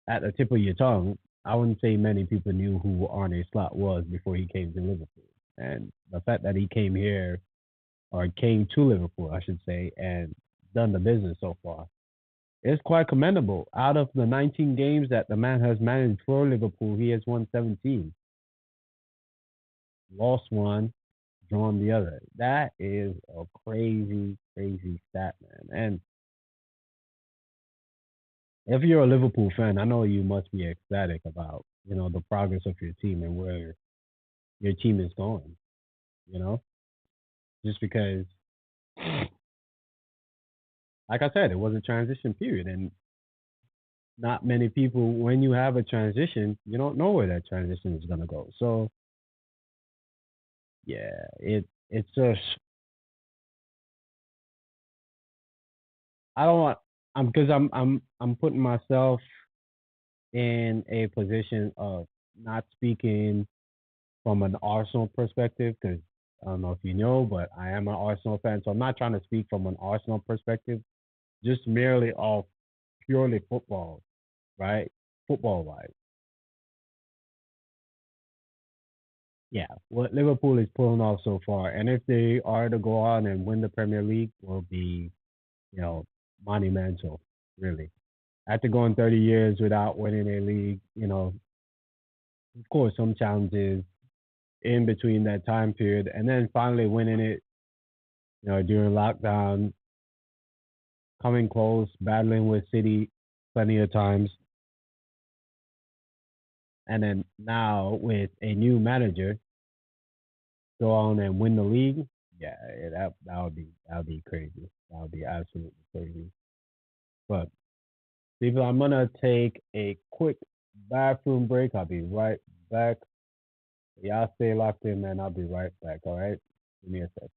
at the tip of your tongue, I wouldn't say many people knew who Arne Slot was before he came to Liverpool. And the fact that he came here or came to Liverpool, I should say, and done the business so far is quite commendable. Out of the 19 games that the man has managed for Liverpool, he has won 17, lost one, drawn the other. That is a crazy, crazy stat, man. And if you're a Liverpool fan, I know you must be ecstatic about the progress of your team and where your team is going. You know, just because, like I said, it was a transition period, and not many people, when you have a transition, you don't know where that transition is gonna go. So yeah, it's just I don't want I'm because I'm putting myself in a position of not speaking from an Arsenal perspective because I don't know if you know, but I am an Arsenal fan, so I'm not trying to speak from an Arsenal perspective, just merely off purely football, right? Football wise. Yeah, what Liverpool is pulling off so far, and if they are to go on and win the Premier League, will be you know monumental, really. After going 30 years without winning a league, of course, some challenges in between that time period, and then finally winning it, during lockdown, coming close, battling with City plenty of times, and then now with a new manager, go on and win the league. Yeah, that would be crazy. That would be absolutely crazy. But people, I'm gonna take a quick bathroom break. I'll be right back. Y'all stay locked in, man. I'll be right back. All right, give me a sec.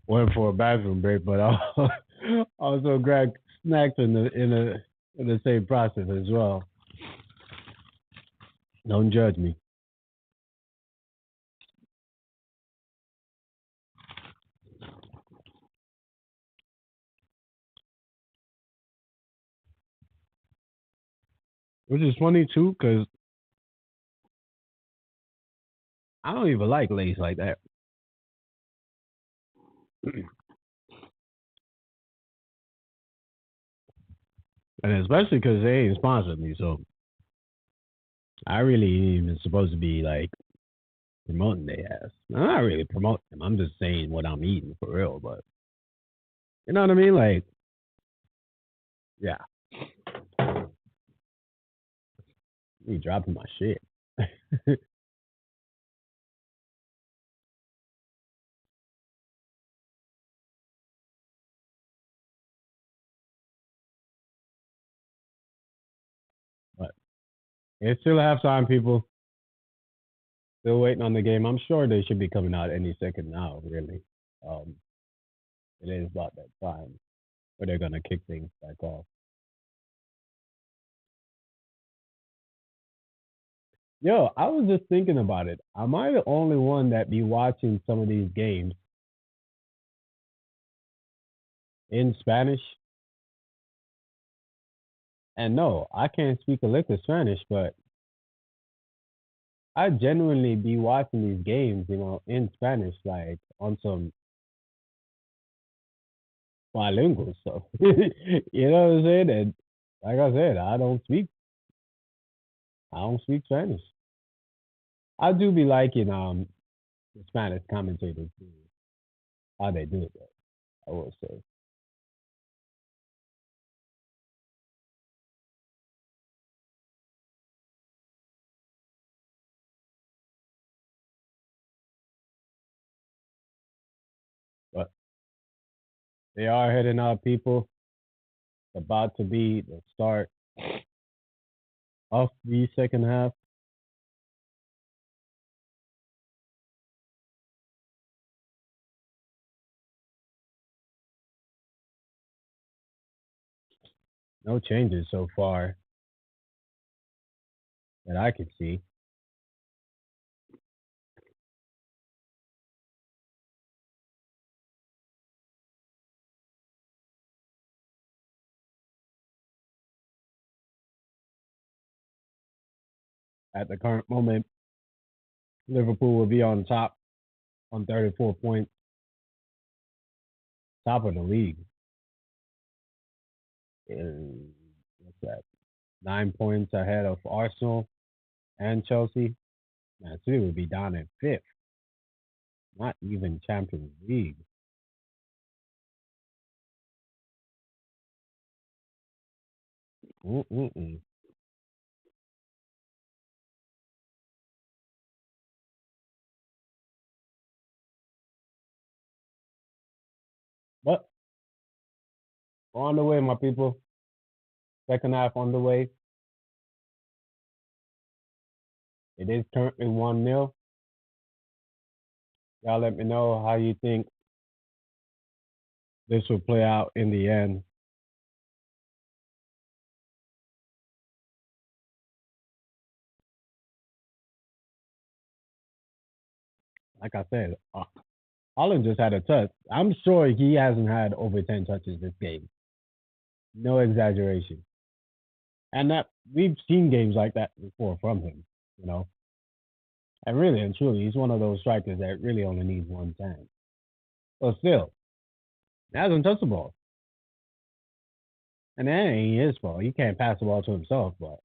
Went for a bathroom break, but I also grabbed snacks in the same process as well. Don't judge me. Which is funny too, because I don't even like Lay's like that. And especially because they ain't sponsored me, so I really ain't even supposed to be like promoting their ass. I'm not really promoting them. I'm just saying what I'm eating for real. But you know what I mean? Like, yeah, you dropping my shit. But it's still halftime, people. Still waiting on the game. I'm sure they should be coming out any second now. Really, um, it is about that time where they're gonna kick things back off. Yo, I was just thinking about it. Am I the only one that be watching some of these games in Spanish? And no, I can't speak a lick of Spanish, but I genuinely be watching these games, in Spanish, like on some bilingual stuff. You know what I'm saying? And like I said, I don't speak Spanish. I do be liking the Spanish commentators, how they do it though, I will say. But they are heading out, people. About to be the start of the second half. No changes so far that I could see. At the current moment, Liverpool will be on top on 34 points, top of the league. And what's that? 9 points ahead of Arsenal and Chelsea. Man City would be down at fifth, not even Champions League. Mm-mm-mm. But we're on the way, my people. Second half on the way. It is currently 1-0. Y'all let me know how you think this will play out in the end. Like I said, Holland just had a touch. I'm sure he hasn't had over 10 touches this game. No exaggeration. And that we've seen games like that before from him, you know. And really and truly, he's one of those strikers that really only needs one chance. But still, he hasn't touched the ball. And that ain't his fault. He can't pass the ball to himself, but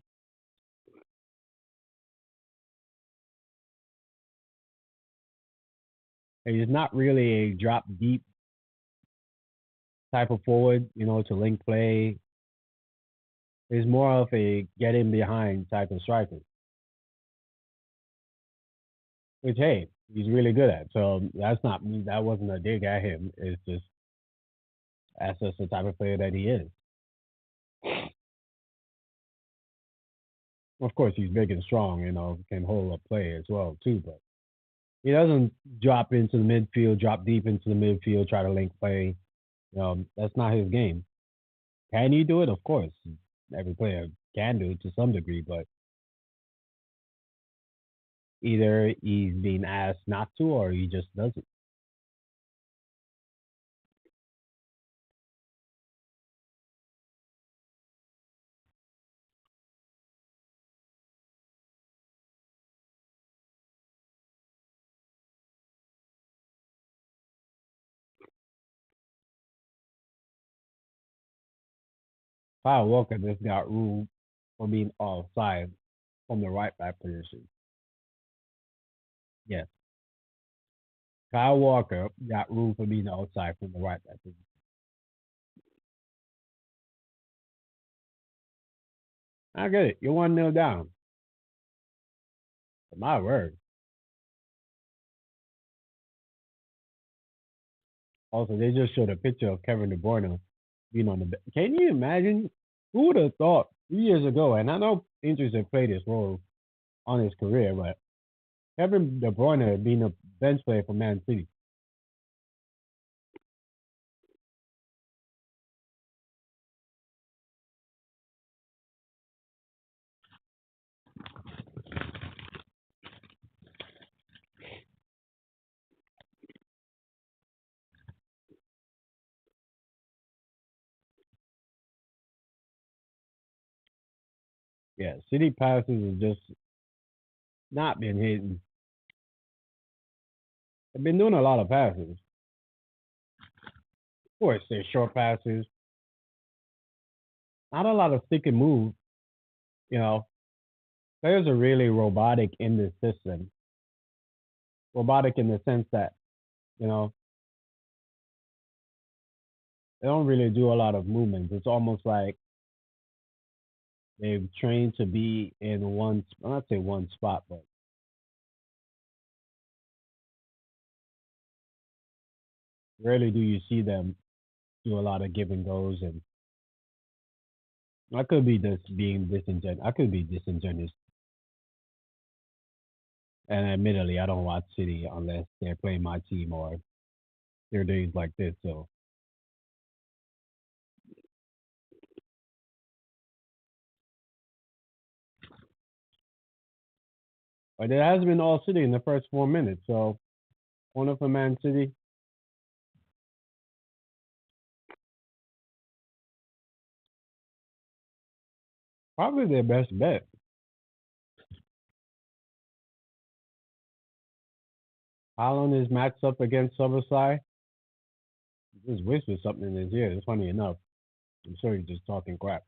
he's not really a drop deep type of forward, to link play. He's more of a get in behind type of striker, which, hey, he's really good at. So that's not me. That wasn't a dig at him. It's just that's just the type of player that he is. Of course, he's big and strong, can hold up play as well, too. But he doesn't drop into the midfield, drop deep into the midfield, try to link play. That's not his game. Can he do it? Of course. Every player can do it to some degree, but either he's being asked not to or he just doesn't. Kyle Walker just got ruled for being offside from the right back position. Yes, Kyle Walker got ruled for being offside from the right back position. I get it. You're 1-0 down. But my word. Also, they just showed a picture of Kevin De Bruyne being on the bench. Can you imagine? Who would have thought 3 years ago? And I know injuries have played this role on his career, but Kevin De Bruyne being a bench player for Man City. Yeah, City passes have just not been hitting. They've been doing a lot of passes. Of course, they're short passes, not a lot of stick and move. You know, players are really robotic in this system. Robotic in the sense that, you know, they don't really do a lot of movements. It's almost like they've trained to be in one, I'll not say one spot, but rarely do you see them do a lot of give and goes. And I could be just being disingenuous. I could be disingenuous. And admittedly, I don't watch City unless they're playing my team or there are days like this. So, but it has been all City in the first 4 minutes. So, corner for Man City, probably their best bet. Haaland is matched up against Subasai. Just whispered something in his ear. It's funny enough. I'm sure he's just talking crap.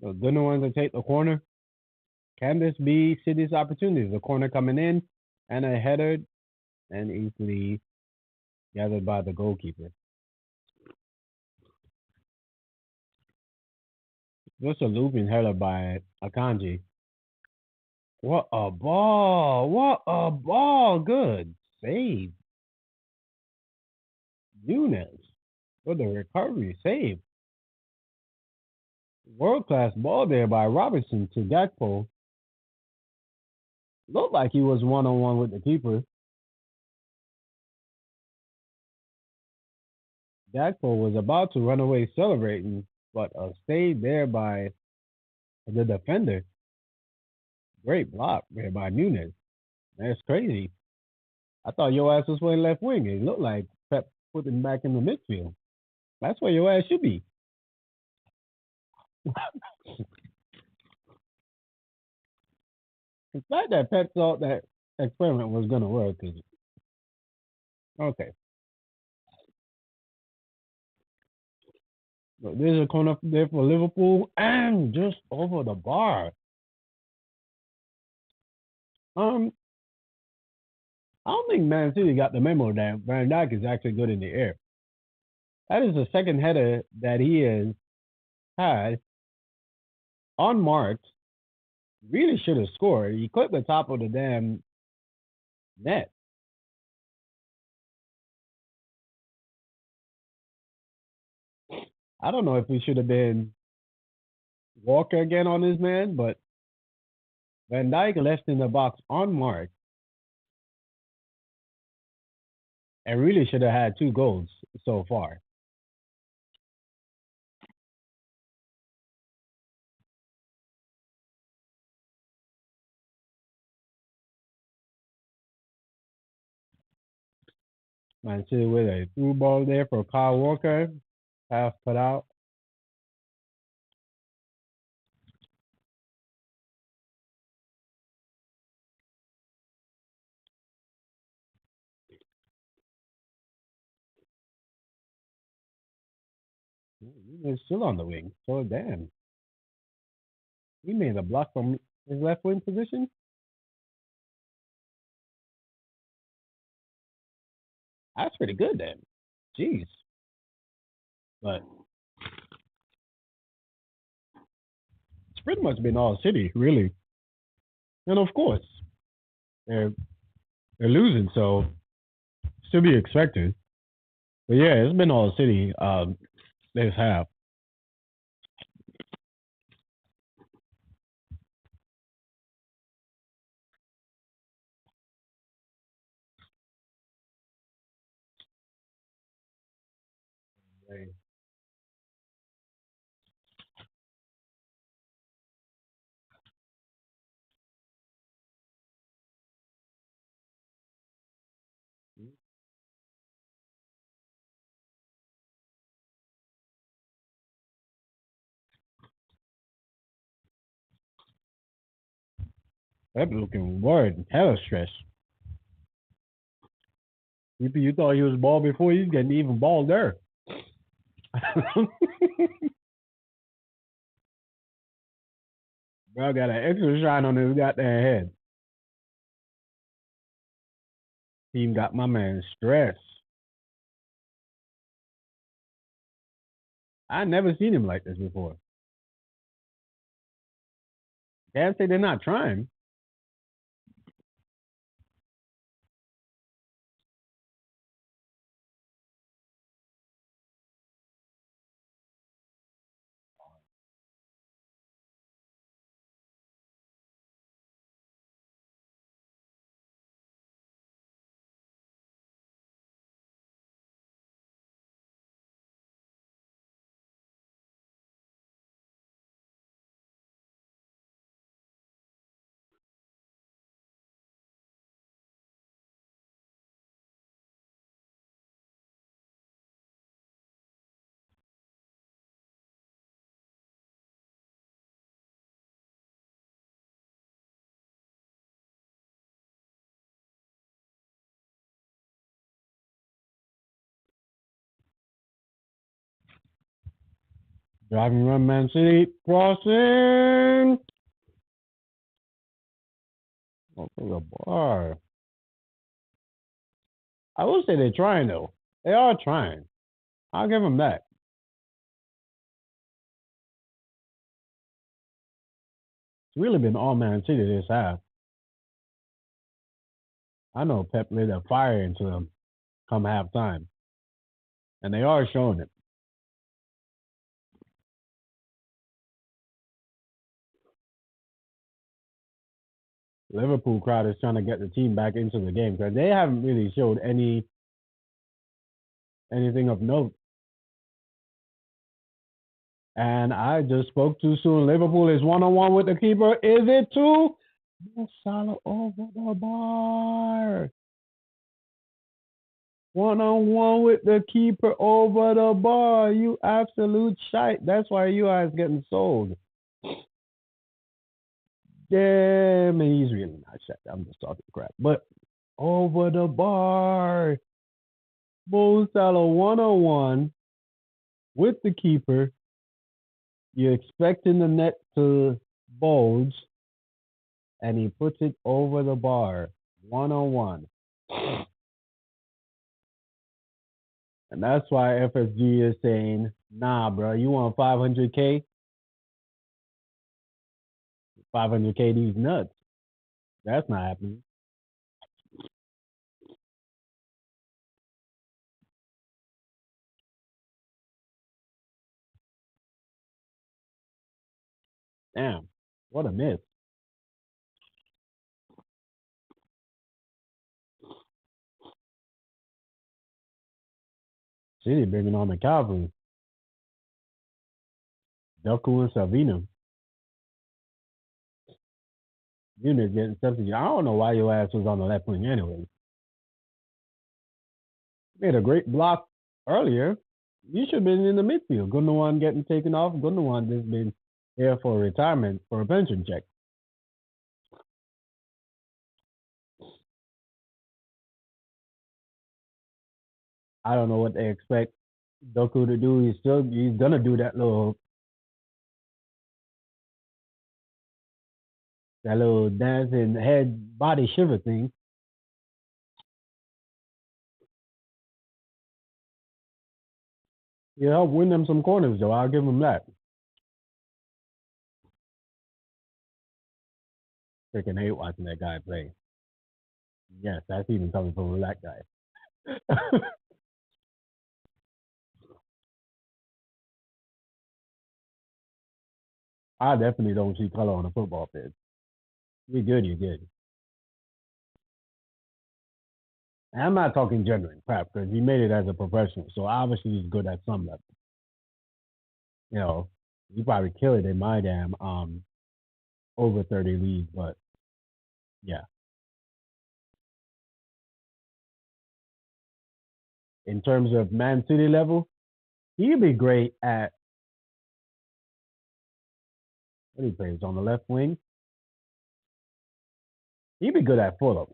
So, good ones to take the corner. Can this be City's opportunity? The corner coming in and a header and easily gathered by the goalkeeper. Just a looping header by Akanji. What a ball! What a ball! Good save. Nunes for the recovery save. World class ball there by Robinson to Gakpo. Looked like he was 1-on-1 with the keeper. Gakpo was about to run away celebrating, but stayed there by the defender. Great block there by Nunes. That's crazy. I thought your ass was playing left wing. It looked like Pep put him back in the midfield. That's where your ass should be. The fact that Pep thought that experiment was going to work is okay. But there's a corner there for Liverpool and just over the bar. Um, I don't think Man City got the memo that Van Dijk is actually good in the air. That is the second header that he has had unmarked. Really should have scored. He clipped the top of the damn net. I don't know if we should have been Walker again on his man, but Van Dijk left in the box unmarked and really should have had 2 goals so far. Man City with a through ball there for Kyle Walker, half put out. He's still on the wing. So damn, he made a block from his left wing position. That's pretty good then. Jeez, but it's pretty much been all city really, and of course they're they're losing, so still be expected. But yeah, it's been all city. This half. That looking worried, hella stress. You thought he was ball before he's getting even ball there. Bro got an extra shine on his goddamn head. Team got my man stressed. I never seen him like this before. Can't say they're not trying. Driving run Man City crossing. Oh, for the bar. I will say they're trying though. They are trying. I'll give them that. It's really been all Man City this half. I know Pep lit a fire into them come halftime, and they are showing it. Liverpool crowd is trying to get the team back into the game because they haven't really showed anything of note. And I just spoke too soon. Liverpool is 1-on-1 with the keeper. Is it two? Mo Salah over the bar. 1-on-1 with the keeper over the bar. You absolute shite. That's why you guys getting sold. Damn, and he's really not shite. I'm just talking crap. But over the bar. Mo Salah 1-on-1 with the keeper. You're expecting the net to bulge, and he puts it over the bar 1-on-1. And that's why FSG is saying, nah, bro, you want 500K? 500K these nuts. That's not happening. Damn, what a miss. City bringing on the cavalry. Delco and Salvino. Unit getting substitute. I don't know why your ass was on the left wing anyway. Made a great block earlier. You should have been in the midfield. Gundogan getting taken off. Gundogan just been here for retirement for a pension check. I don't know what they expect. Doku to do. He's gonna do that little dancing head body shiver thing. You help win them some corners though. I'll give him that. Freaking hate watching that guy play. Yes, that's even coming from a black guy. I definitely don't see color on a football pitch. You're good, you're good. And I'm not talking genuine crap because he made it as a professional, so obviously he's good at some level. You know, he probably kill it in my damn over 30 league, but yeah. In terms of Man City level, he'd be great at what he plays on the left wing. He'd be good at Fulham.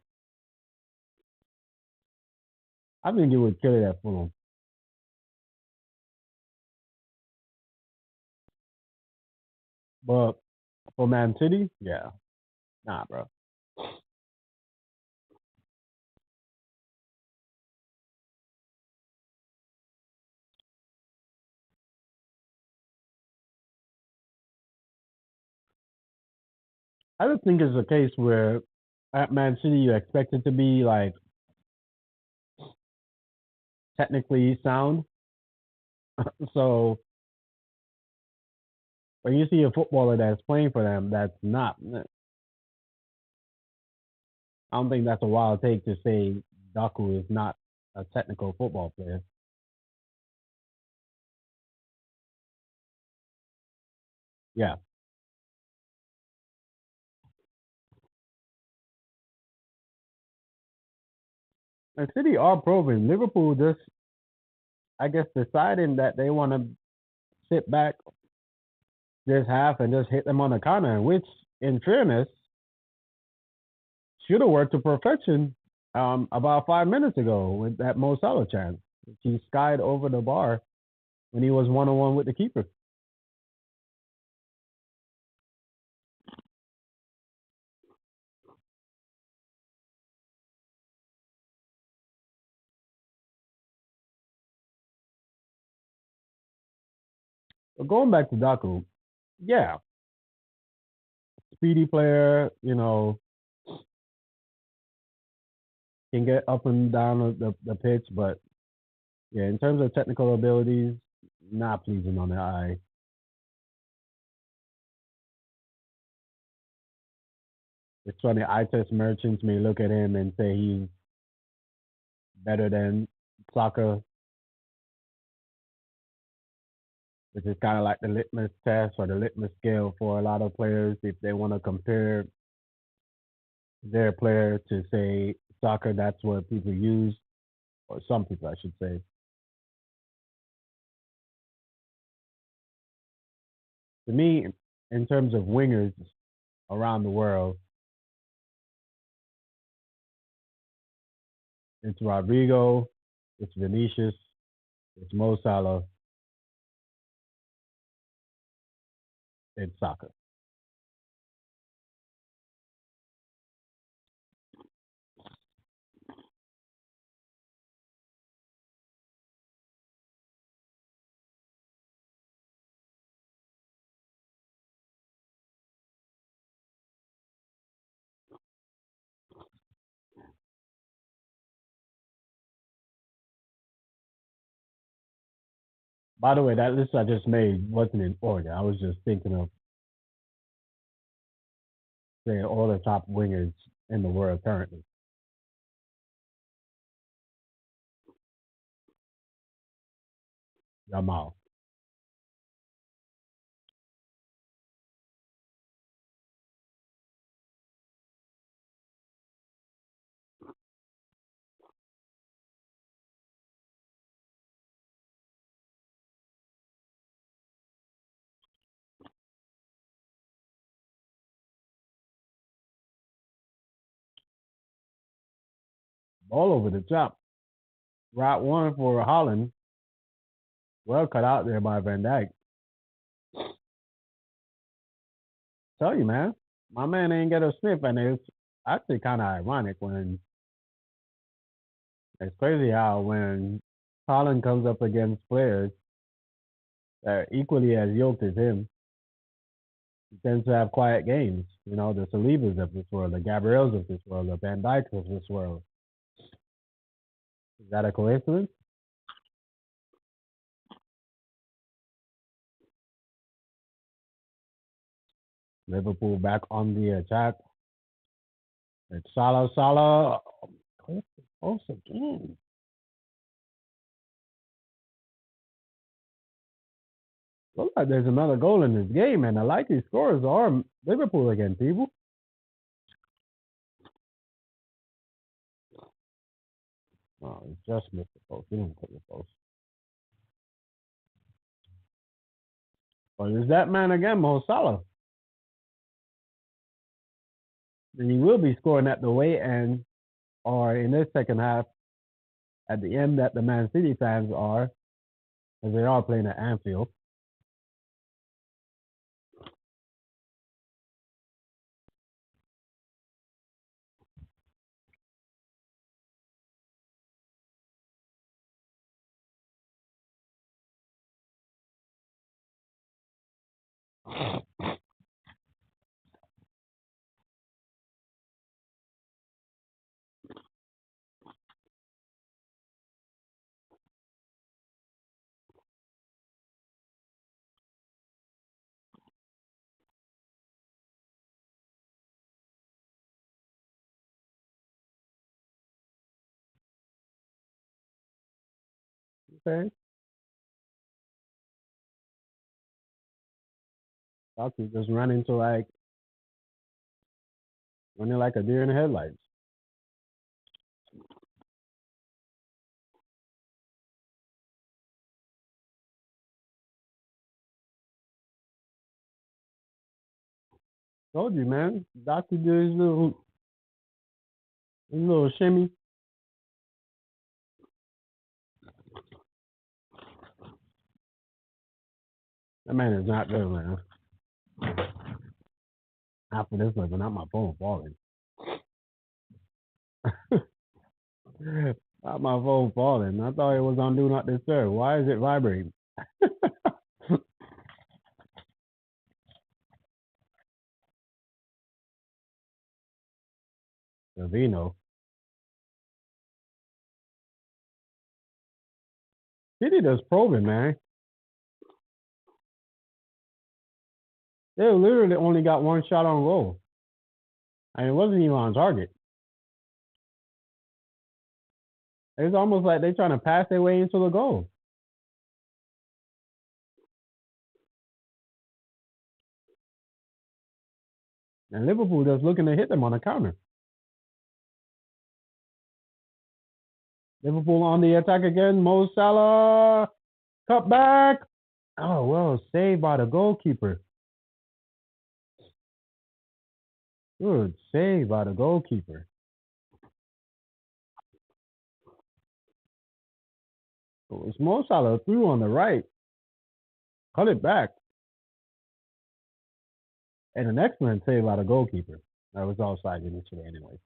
I think he would kill it at Fulham. But for Man City, yeah, nah, bro. I just think it's a case where at Man City you expect it to be like technically sound. So when you see a footballer that's playing for them, that's not. I don't think that's a wild take to say Daku is not a technical football player. Yeah, and City are proven. Liverpool just, I guess, deciding that they want to sit back this half and just hit them on the counter, which, in fairness, should have worked to perfection about 5 minutes ago with that Mo Salah chance. He skied over the bar when he was 1-on-1 with the keeper. But going back to Daku, yeah, speedy player, can get up and down the pitch, but yeah, in terms of technical abilities, not pleasing on the eye. It's funny, eye test merchants may look at him and say he's better than Saka, which is kind of like the litmus test or the litmus scale for a lot of players if they want to compare their player to say soccer. That's what people use, or some people, I should say. To me, in terms of wingers around the world, it's Rodrigo, it's Vinicius, it's Mo Salah, it's Saka. By the way, that list I just made wasn't in order. I was just thinking of saying all the top wingers in the world currently. Jamal. All over the top. Route one for Holland. Well cut out there by Van Dyke. Tell you, man, my man ain't get a sniff, and it's actually kind of ironic when it's crazy how when Colin comes up against players that are equally as yoked as him, he tends to have quiet games. You know, the Salivas of this world, the Gabriels of this world, the Van Dykes of this world. Is that a coincidence? Liverpool back on the attack. It's Salah, Salah. Close again. Looks like there's another goal in this game, and the likely scores are Liverpool again, people. Oh, he just missed the post. He didn't put the post. But is that man again, Mo Salah? And he will be scoring at the way end or in this second half at the end that the Man City fans are, as they are playing at Anfield. Okay. Thought he just running like a deer in the headlights. Told you, man. Doctor did his little shimmy. That man is not good, man. After this one, not my phone falling. Not my phone falling. I thought it was on Do Not Disturb. Why is it vibrating? Savino. City does probing, man. They literally only got one shot on goal. And it wasn't even on target. It's almost like they're trying to pass their way into the goal. And Liverpool just looking to hit them on the counter. Liverpool on the attack again. Mo Salah. Cut back. Oh, well, saved by the goalkeeper. Good save by the goalkeeper. So it's Mo Salah through on the right. Cut it back. And an excellent save by the goalkeeper. That was offside initially anyway.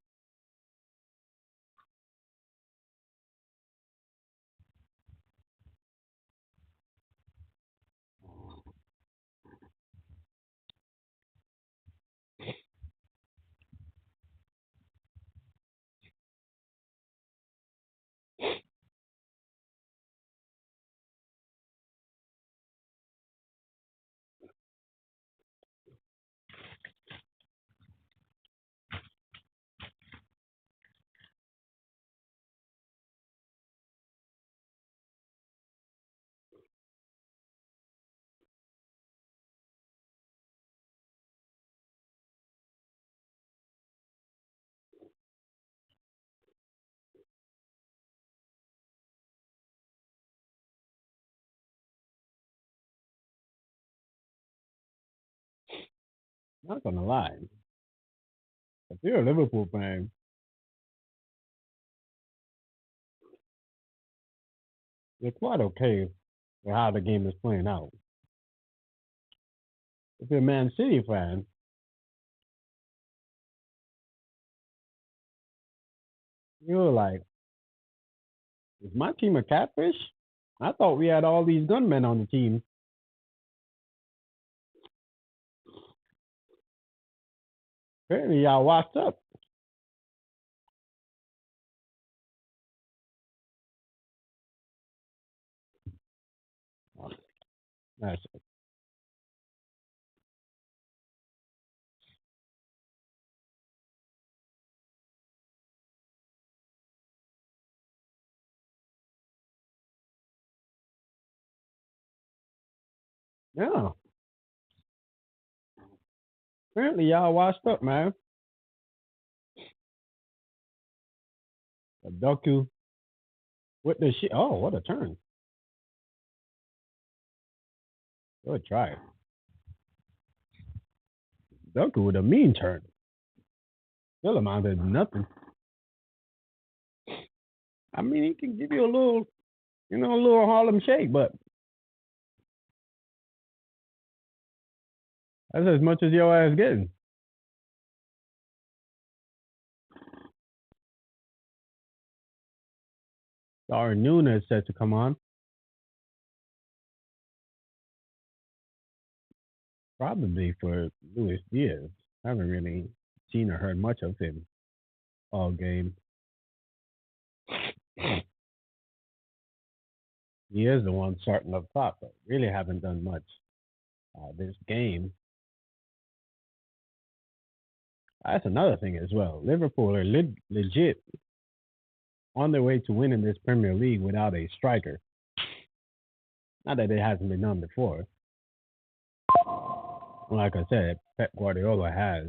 Not gonna lie. If you're a Liverpool fan, you're quite okay with how the game is playing out. If you're a Man City fan, you're like, is my team a catfish? I thought we had all these gunmen on the team. Apparently, y'all washed up. That's it. Yeah. Apparently, y'all washed up, man. Doku with the shit. Oh, what a turn. Good try. Doku with a mean turn. Still amounted to nothing. I mean, he can give you a little, a little Harlem shake, but that's as much as your ass getting. Darwin Nunes set to come on. Probably for Luis Diaz. I haven't really seen or heard much of him all game. He is the one starting up top, but really haven't done much this game. That's another thing as well. Liverpool are legit on their way to winning this Premier League without a striker. Not that it hasn't been done before. Like I said, Pep Guardiola has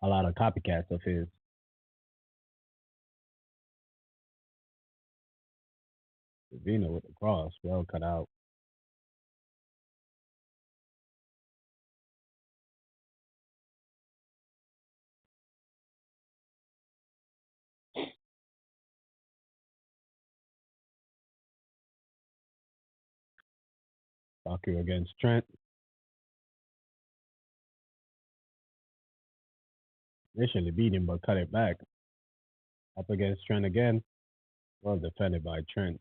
a lot of copycats of his. Vino with the cross, well cut out. Baku against Trent. Initially beat him, but cut it back. Up against Trent again. Well defended by Trent.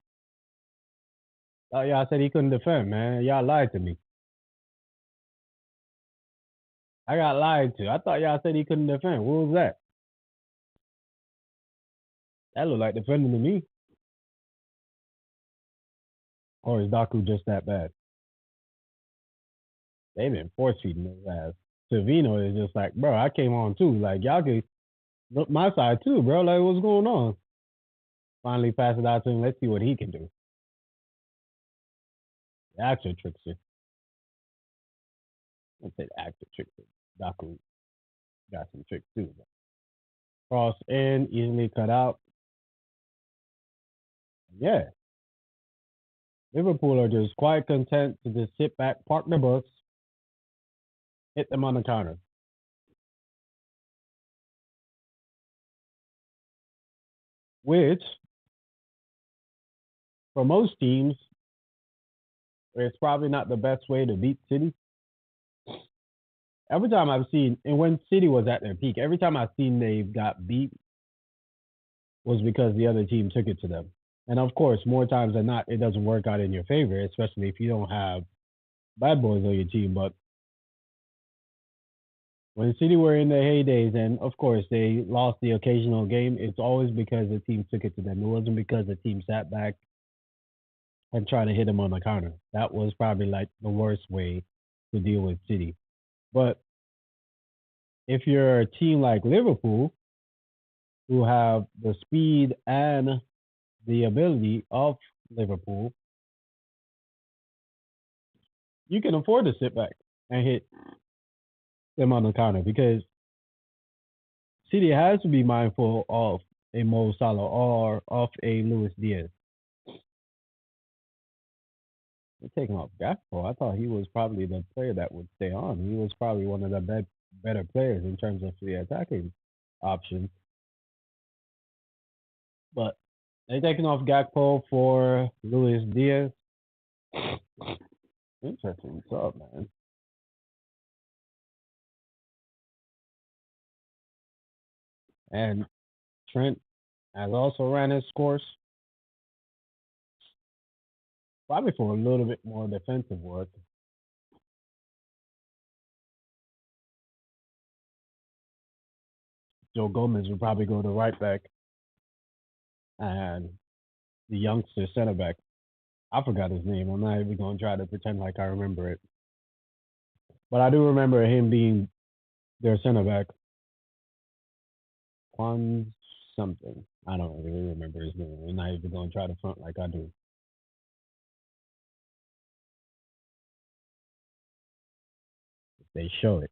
Oh, y'all said he couldn't defend, man. Y'all lied to me. I got lied to. I thought y'all said he couldn't defend. What was that? That looked like defending to me. Or is Daku just that bad? They've been force feeding his ass. Savino is just like, bro, I came on too. Like, y'all could look my side too, bro. Like, what's going on? Finally pass it out to him. Let's see what he can do. The actor trickster. Let's say the actor trickster. Daku got some tricks too. But cross in, easily cut out. Yeah. Liverpool are just quite content to just sit back, park the bus, hit them on the counter. Which, for most teams, it's probably not the best way to beat City. Every time I've seen, and when City was at their peak, every time I've seen they've got beat was because the other team took it to them. And of course, more times than not, it doesn't work out in your favor, especially if you don't have bad boys on your team. But when City were in their heydays, and of course they lost the occasional game, it's always because the team took it to them. It wasn't because the team sat back and tried to hit them on the counter. That was probably like the worst way to deal with City. But if you're a team like Liverpool, who have the speed and the ability of Liverpool, you can afford to sit back and hit them on the counter because City has to be mindful of a Mo Salah or of a Luis Diaz. They take him off Gakpo. I thought he was probably the player that would stay on. He was probably one of the better players in terms of the attacking options. But They taking off Gakpo for Luis Diaz. Interesting stuff, man. And Trent has also ran his course, probably for a little bit more defensive work. Joe Gomez will probably go to right back, and the youngster center back. I forgot his name. I'm not even gonna try to pretend like I remember it, but I do remember him being their center back, Quan something. I don't really remember his name. I'm not even gonna try to front like I do. They show it.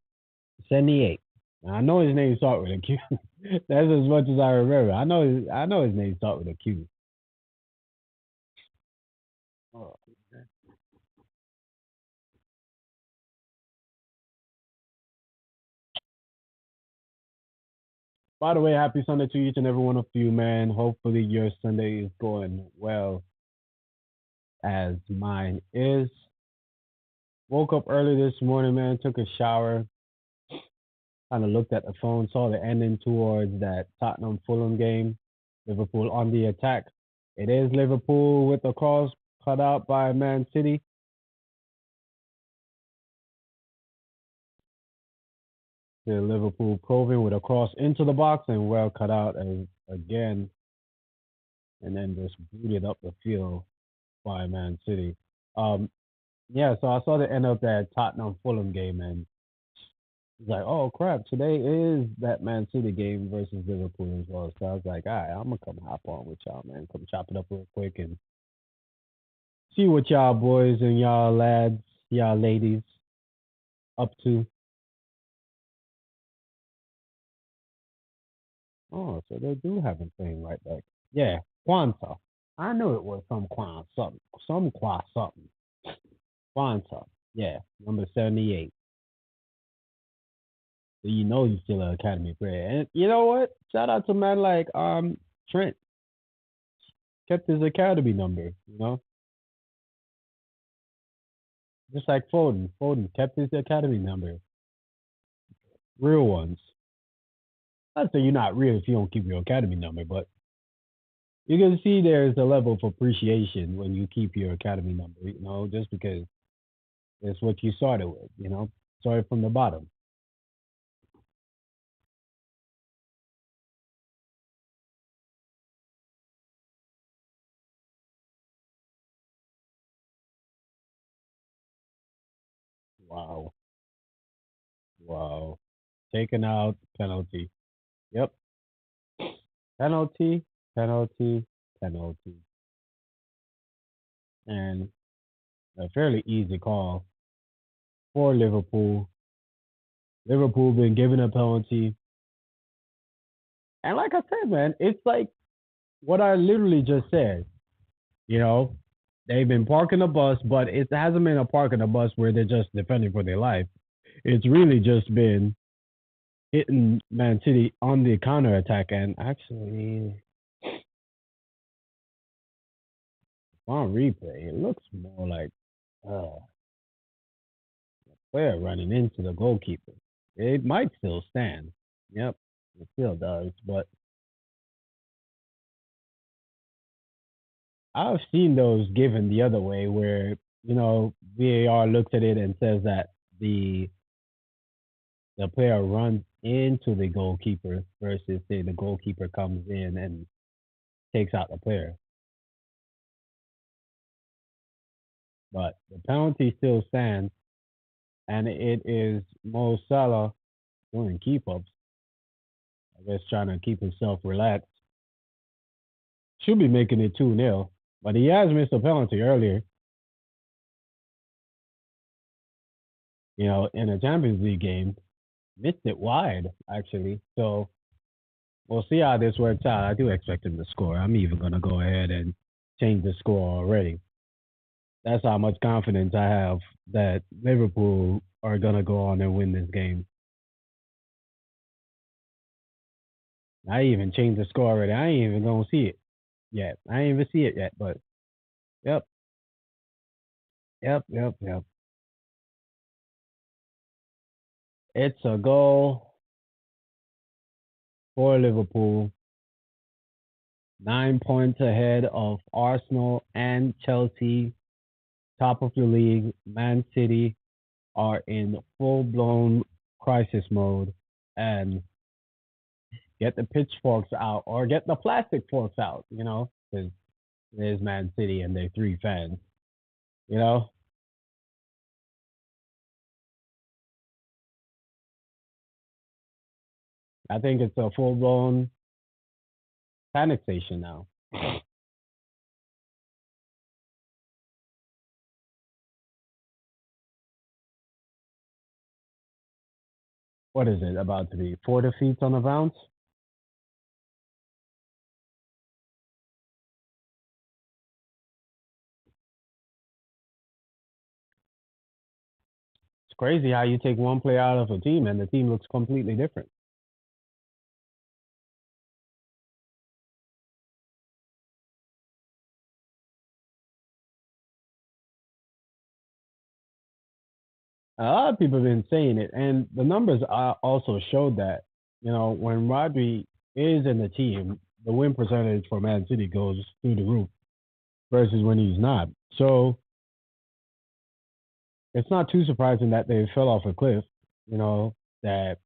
78. Now, I know his name starts with a Q. That's as much as I remember. I know his name starts with a Q. Oh. By the way, happy Sunday to each and every one of you, man. Hopefully your Sunday is going well as mine is. Woke up early this morning, man. Took a shower. Kind of looked at the phone, saw the ending towards that Tottenham Fulham game. Liverpool on the attack. It is Liverpool with the cross cut out by Man City. The Liverpool proving with a cross into the box and well cut out as again, and then just booted up the field by Man City. Um, yeah, so I saw the end of that Tottenham Fulham game, and it's like, oh crap, today is that Man City game versus Liverpool as well. So I was like, all right, I'm gonna come hop on with y'all, man. Come chop it up real quick and see what y'all boys and y'all lads, y'all ladies up to. Oh, so they do have a thing right back. Yeah, Quanta. I knew it was some Quan something, some Qua something. Quanta. Yeah, number 78. So you know he's still an Academy player. And you know what? Shout out to man like Trent. Kept his Academy number, you know? Just like Foden. Foden kept his Academy number. Real ones. Not say you're not real if you don't keep your Academy number, but you can see there's a level of appreciation when you keep your Academy number, you know, just because it's what you started with, you know? Started from the bottom. Wow. Wow. Taken out, penalty. Yep. Penalty, penalty, penalty. And a fairly easy call for Liverpool. Liverpool been given a penalty. And like I said, man, it's like what I literally just said. You know, they've been parking the bus, but it hasn't been a parking the bus where they're just defending for their life. It's really just been hitting Man City on the counter attack. And actually, on replay, it looks more like uh, player running into the goalkeeper. It might still stand. Yep, it still does. But I've seen those given the other way where, VAR looks at it and says that the player runs into the goalkeeper versus say the goalkeeper comes in and takes out the player. But the penalty still stands and it is Mo Salah doing keep ups. I guess trying to keep himself relaxed. Should be making it 2-0. But he has missed a penalty earlier, in a Champions League game. Missed it wide, actually. So we'll see how this works out. I do expect him to score. I'm even going to go ahead and change the score already. That's how much confidence I have that Liverpool are going to go on and win this game. I even changed the score already. I ain't even going to see it. yet. I ain't even see it yet, but yep, yep. It's a goal for Liverpool, 9 points ahead of Arsenal and Chelsea, top of the league. Man City are in full blown crisis mode, and get the pitchforks out or get the plastic forks out, because there's Man City and their three fans, you know. I think it's a full blown panic station now. What is it about to be? Four defeats on the bounce? It's crazy how you take one player out of a team and the team looks completely different. A lot of people have been saying it, and the numbers also showed that, when Rodri is in the team, the win percentage for Man City goes through the roof versus when he's not. So it's not too surprising that they fell off a cliff, that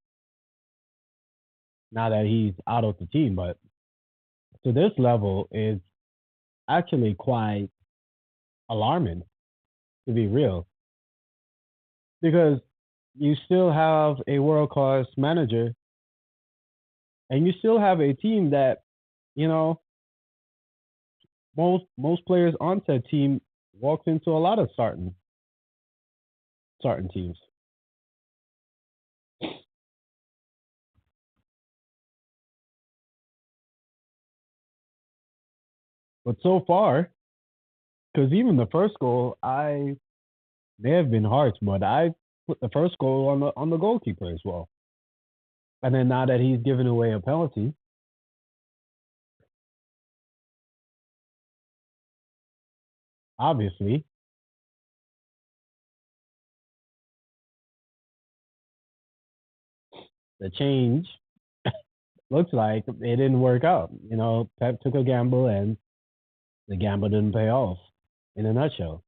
now that he's out of the team. But to this level is actually quite alarming, to be real, because you still have a world class manager and you still have a team that, you know, most players on said team walks into a lot of starting teams. But so far, because even the first goal, I may have been harsh, but I put the first goal on the goalkeeper as well. And then now that he's given away a penalty, obviously the change looks like it didn't work out. Pep took a gamble and the gamble didn't pay off. In a nutshell,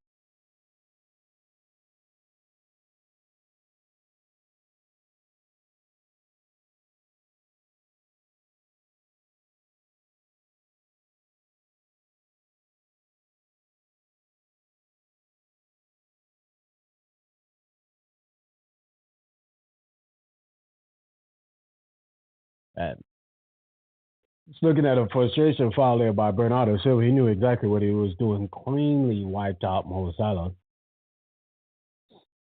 and just looking at a frustration foul there by Bernardo Silva, he knew exactly what he was doing. Cleanly wiped out Mo Salah,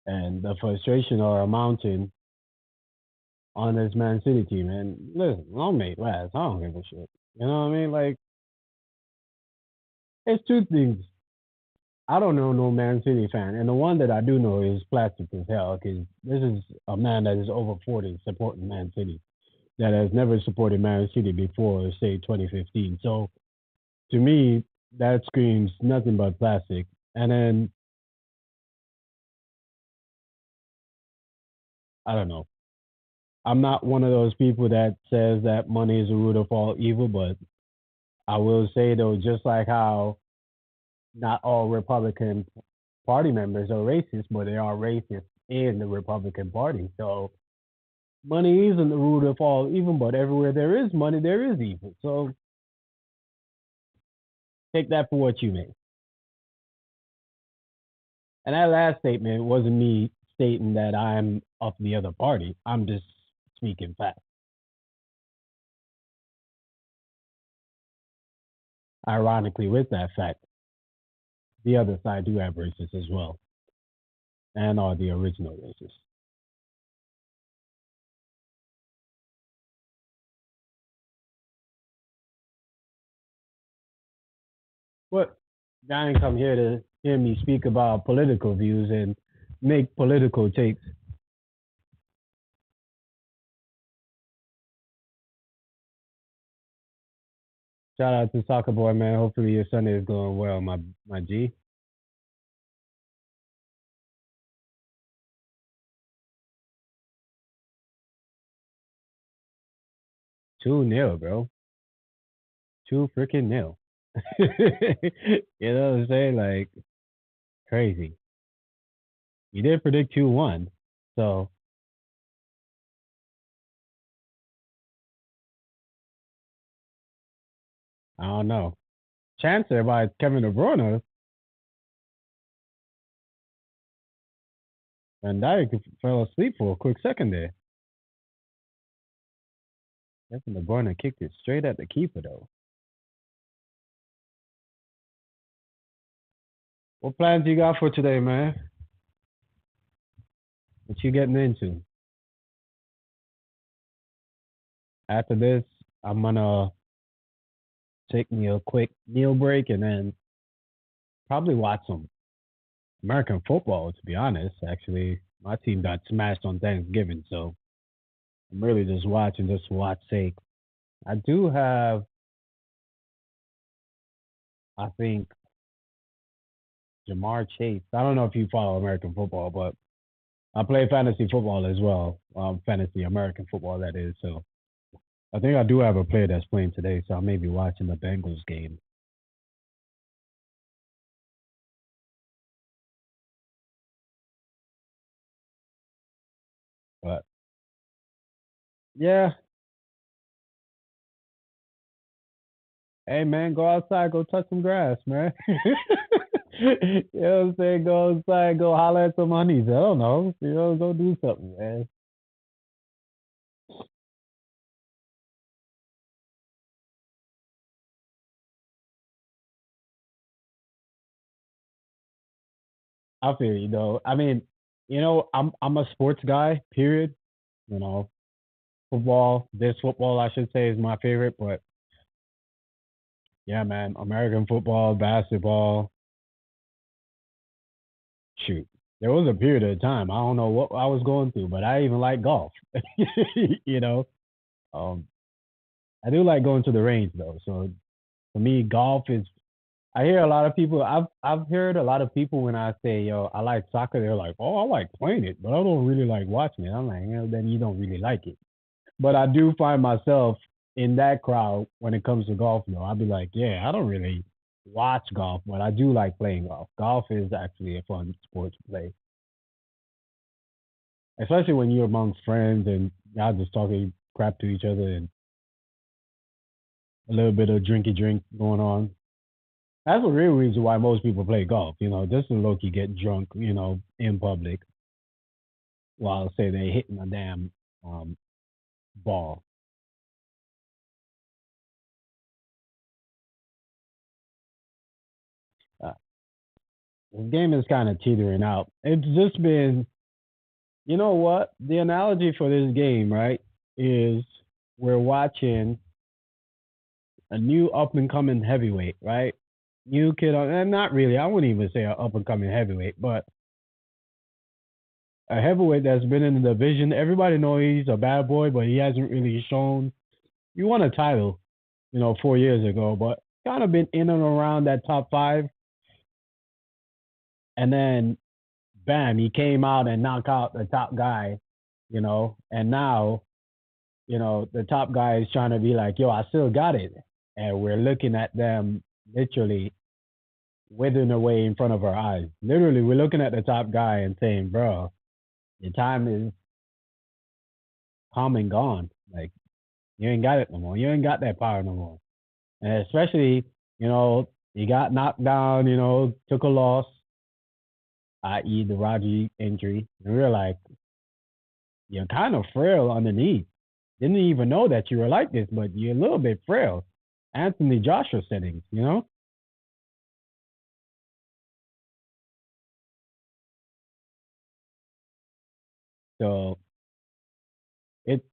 and the frustration are mounting on this Man City team. And listen, long mate last. I don't give a shit. You know what I mean? Like, it's two things. I don't know no Man City fan, and the one that I do know is plastic as hell because this is a man that is over 40 supporting Man City that has never supported Man City before, say 2015. So to me, that screams nothing but plastic. And then I don't know. I'm not one of those people that says that money is the root of all evil, but I will say though, just like how not all Republican Party members are racist, but they are racist in the Republican Party. So money isn't the root of all evil, but everywhere there is money, there is evil. So take that for what you may. And that last statement wasn't me stating that I'm of the other party. I'm just speaking facts. Ironically, with that fact, the other side do have racists as well, and are the original racists. But I didn't come here to hear me speak about political views and make political takes. Shout out to Soccer Boy, man. Hopefully your Sunday is going well, my G. 2-0, bro. 2 freaking 0. You know what I'm saying? Like crazy. You did predict 2-1, so I don't know. Chance there by Kevin De Bruyne. And Dyer fell asleep for a quick second there. Kevin De Bruyne kicked it straight at the keeper though. What plans you got for today, man? What you getting into? After this, I'm gonna take me a quick meal break and then probably watch some American football. To be honest, actually, my team got smashed on Thanksgiving, so I'm really just watching just for watch sake. I do have, I think, Jamar Chase. I don't know if you follow American football, but I play fantasy football as well. Fantasy American football, that is. So I think I do have a player that's playing today, so I may be watching the Bengals game. But yeah, hey man, go outside, go touch some grass, man. You know what I'm saying? Go outside, go holler at some honeys. I don't know. You know, go do something, man. I feel you though. I mean, I'm a sports guy, period. You know, football, this football I should say is my favorite, but yeah, man, American football, basketball, shoot. There was a period of time, I don't know what I was going through, but I even like golf. you know, um, I do like going to the range though. So for me, golf is. I hear a lot of people. I've heard a lot of people when I say, "Yo, I like soccer." They're like, "Oh, I like playing it, but I don't really like watching it." I'm like, then you don't really like it. But I do find myself in that crowd when it comes to golf. I'll be like, "Yeah, I don't really watch golf, but I do like playing golf. Golf is actually a fun sport to play, especially when you're amongst friends and y'all just talking crap to each other and a little bit of drinky drink going on. That's the real reason why most people play golf. Just to low key get drunk. In public while say they hitting a damn um, ball. Uh, the game is kind of teetering out. It's just been, you know what? The analogy for this game, right, is we're watching a new up and coming heavyweight, right? New kid on, and not really. I wouldn't even say an up and coming heavyweight, but a heavyweight that's been in the division. Everybody knows he's a bad boy, but he hasn't really shown. He won a title, 4 years ago, but kind of been in and around that top five. And then, bam, he came out and knocked out the top guy, and now, the top guy is trying to be like, yo, I still got it. And we're looking at them literally withering away in front of our eyes. Literally, we're looking at the top guy and saying, bro, your time is come and gone. Like, you ain't got it no more. You ain't got that power no more. And especially, he got knocked down, took a loss, i.e., the Raji injury. And we were like, you're kind of frail underneath. Didn't even know that you were like this, but you're a little bit frail. Anthony Joshua settings. So it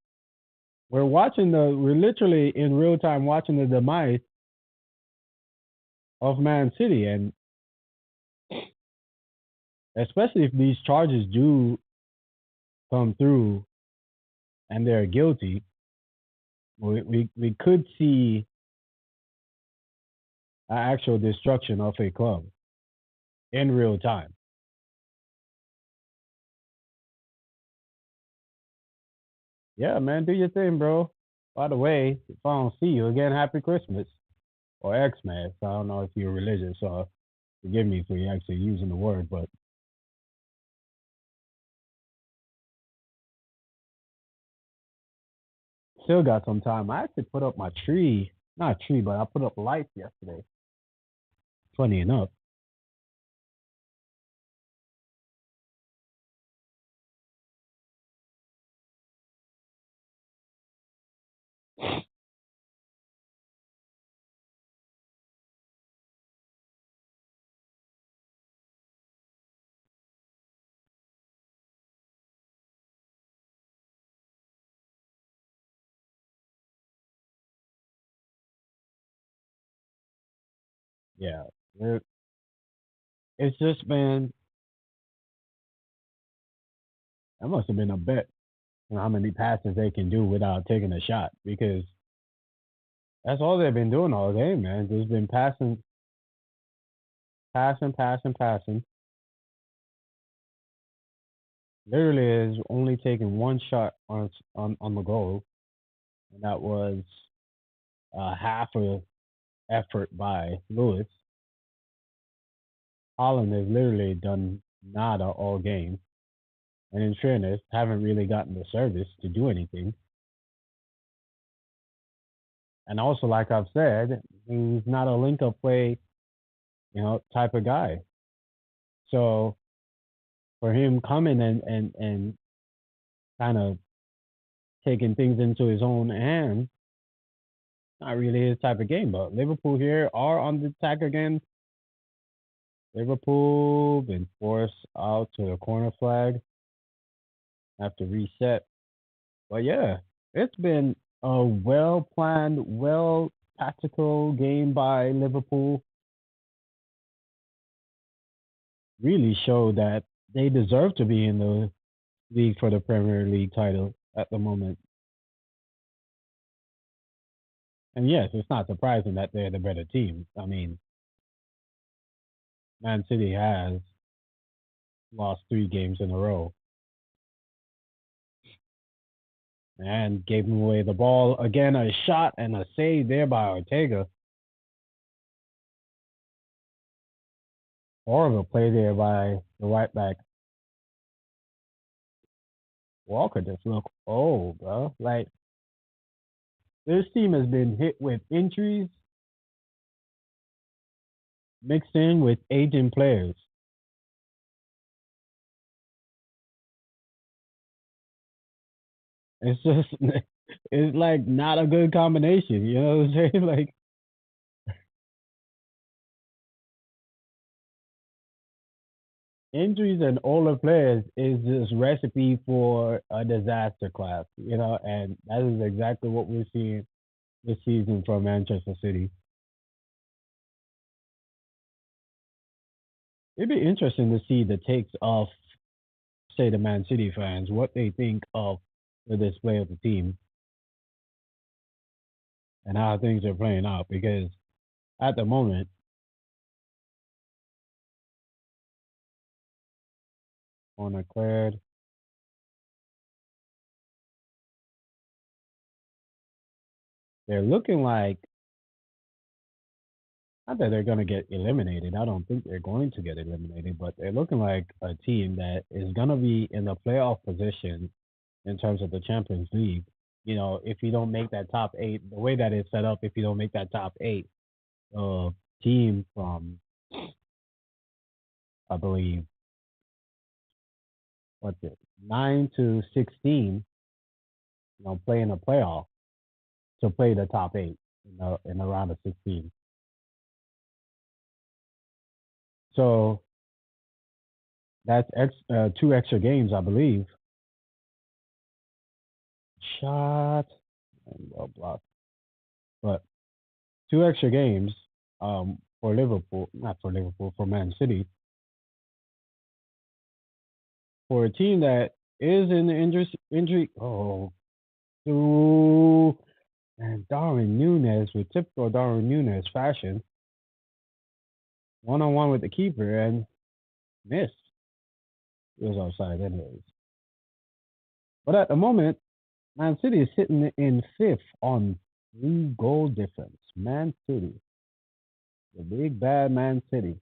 we're literally in real time watching the demise of Man City, and especially if these charges do come through and they're guilty, we could see actual destruction of a club in real time. Yeah, man, do your thing, bro. By the way, if I don't see you again, happy Christmas or Xmas. I don't know if you're religious, so forgive me for actually using the word, but still got some time. I actually put up my tree, not tree, but I put up lights yesterday. Funny enough. Yeah, it, it's just been. That must have been a bet on how many passes they can do without taking a shot because that's all they've been doing all game, man. Just been passing, passing, passing, passing. Literally is only taking one shot on the goal, and that was half a effort by Lewis. Holland has literally done nada all game, and in fairness, haven't really gotten the service to do anything. And also, like I've said, he's not a link-up play, type of guy. So for him coming and kind of taking things into his own hands, not really his type of game. But Liverpool here are on the attack again. Liverpool been forced out to the corner flag, have to reset. But yeah, it's been a well planned, well tactical game by Liverpool. Really showed that they deserve to be in the league for the Premier League title at the moment. And yes, it's not surprising that they're the better team. I mean, Man City has lost 3 games in a row and gave him away the ball again. A shot and a save there by Ortega. Horrible play there by the right back. Walker just look old, bro. Like this team has been hit with injuries mixed in with aging players. It's just it's like not a good combination. You know what I'm saying? Like injuries and older players is just recipe for a disaster class. And that is exactly what we're seeing this season from Manchester City. It'd be interesting to see the takes of, say, the Man City fans, what they think of the display of the team and how things are playing out. Because at the moment, corner cleared, they're looking like not that they're going to get eliminated. I don't think they're going to get eliminated, but they're looking like a team that is going to be in the playoff position in terms of the Champions League. If you don't make that top eight, the way that it's set up, if you don't make that top eight, uh, team from, I believe, what's it, 9 to 16, play in a playoff to play the top eight in the round of 16. So that's 2 extra games, I believe. Shot and well blocked, but 2 extra games for Liverpool, not for Liverpool, for Man City, for a team that is in the injury. Oh, ooh, and Darwin Nunes with typical Darwin Nunes fashion one on one with the keeper and missed. It was offside anyways. But at the moment, Man City is sitting in fifth on 3 goal difference. Man City, the big bad Man City.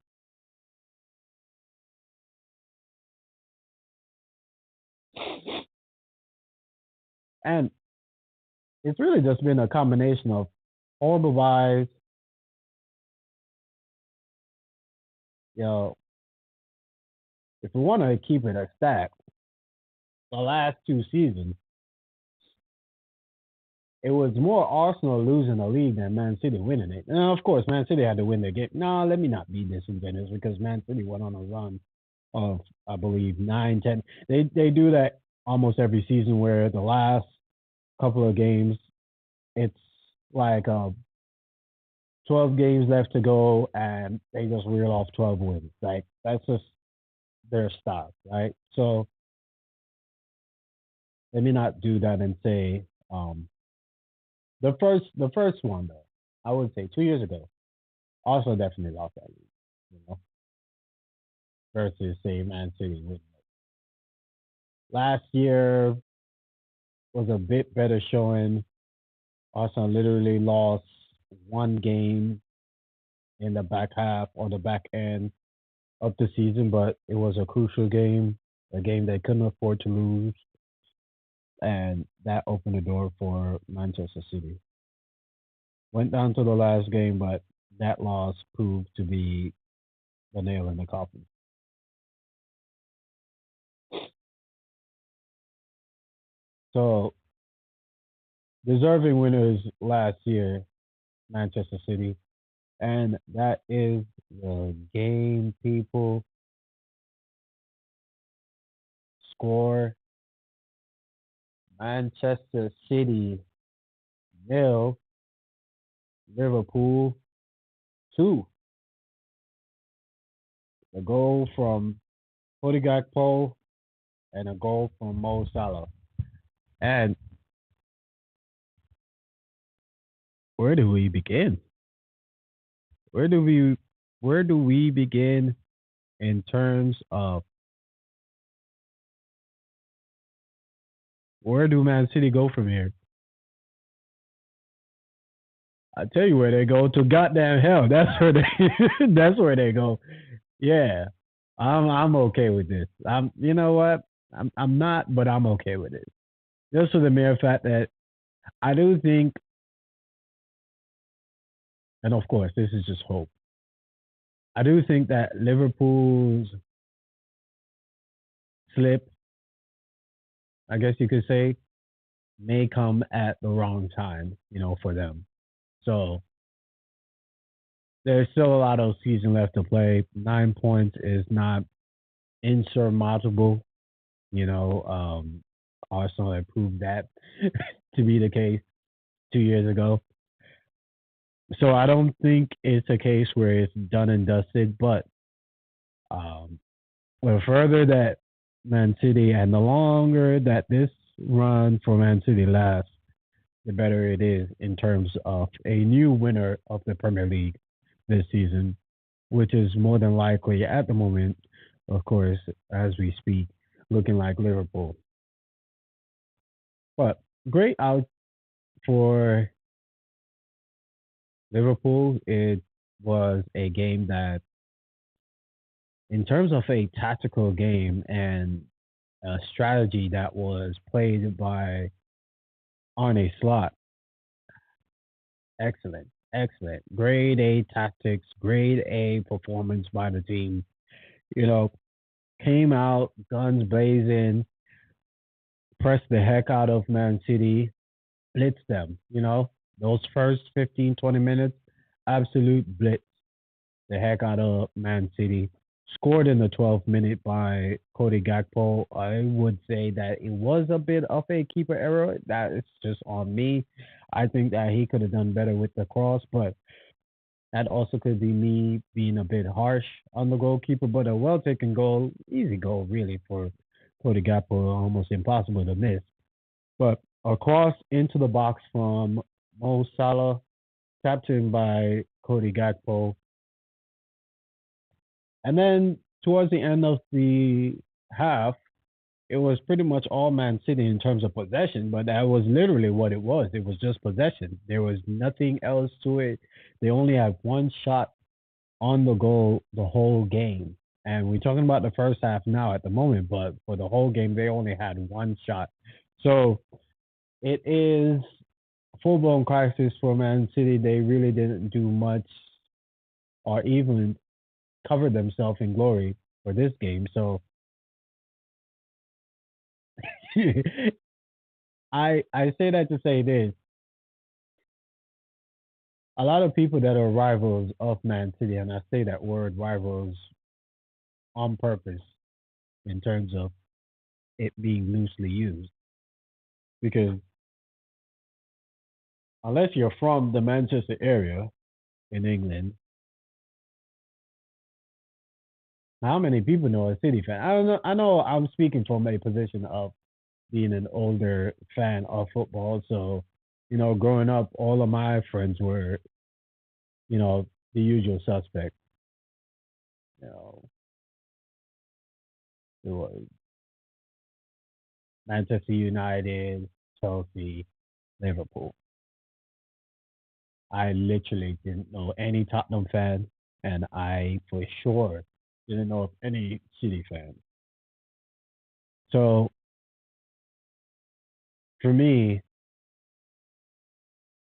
And it's really just been a combination of horrible buys, you know, if we want to keep it a stack, the last 2 seasons, it was more Arsenal losing the league than Man City winning it. And of course, Man City had to win their game. No, let me not be disingenuous because Man City went on a run of, I believe, 9, 10. They do that almost every season where the last couple of games, it's like 12 games left to go and they just reel off 12 wins. Like, that's just their style, right? So let me not do that and say the first one though, I would say 2 years ago, also definitely lost that league, you know, versus say Man City winning it. Last year was a bit better showing. Arsenal literally lost one game in the back half or the back end of the season, but it was a crucial game, a game they couldn't afford to lose, and that opened the door for Manchester City. Went down to the last game, but that loss proved to be the nail in the coffin. So, deserving winners last year, Manchester City, and that is the game, people. Score: Manchester City nil, Liverpool 2. A goal from Cody Gakpo and a goal from Mo Salah. And where do we begin? Where do we where do we begin in terms of where do Man City go from here? I tell you where they go to goddamn hell. That's where they that's where they go. Yeah. I'm okay with this. You know what? I'm not, but I'm okay with it. Just for the mere fact that I do think, and of course this is just hope. I do think that Liverpool's slip, I guess you could say, may come at the wrong time, for them. So there's still a lot of season left to play. 9 points is not insurmountable. You know, Arsenal had proved that to be the case 2 years ago. So I don't think it's a case where it's done and dusted. But um, the further that Man City and the longer that this run for Man City lasts, the better it is in terms of a new winner of the Premier League this season, which is more than likely at the moment, of course, as we speak, looking like Liverpool. But great out for Liverpool. It was a game that, in terms of a tactical game and a strategy that was played by Arne Slot, excellent, excellent. Grade A tactics, grade A performance by the team. You know, came out guns blazing, pressed the heck out of Man City, blitzed them. Those first 15, 20 minutes, absolute blitz the heck out of Man City. Scored in the 12th minute by Cody Gakpo. I would say that it was a bit of a keeper error. That is just on me. I think that he could have done better with the cross, but that also could be me being a bit harsh on the goalkeeper. But a well taken goal, easy goal really for Cody Gakpo, almost impossible to miss. But a cross into the box from Mo Salah, captained by Cody Gakpo. And then towards the end of the half, it was pretty much all Man City in terms of possession, but that was literally what it was. It was just possession. There was nothing else to it. They only had one shot on the goal the whole game. And we're talking about the first half now at the moment, but for the whole game, they only had one shot. So it is full blown crisis for Man City. They really didn't do much or even cover themselves in glory for this game. So I say that to say this: a lot of people that are rivals of Man City, and I say that word rivals on purpose in terms of it being loosely used, because unless you're from the Manchester area in England, how many people know a City fan? I don't know. I know I'm speaking from a position of being an older fan of football. So, growing up, all of my friends were, the usual suspect. You know, it was Manchester United, Chelsea, Liverpool. I literally didn't know any Tottenham fan, and I for sure didn't know of any City fan. So for me,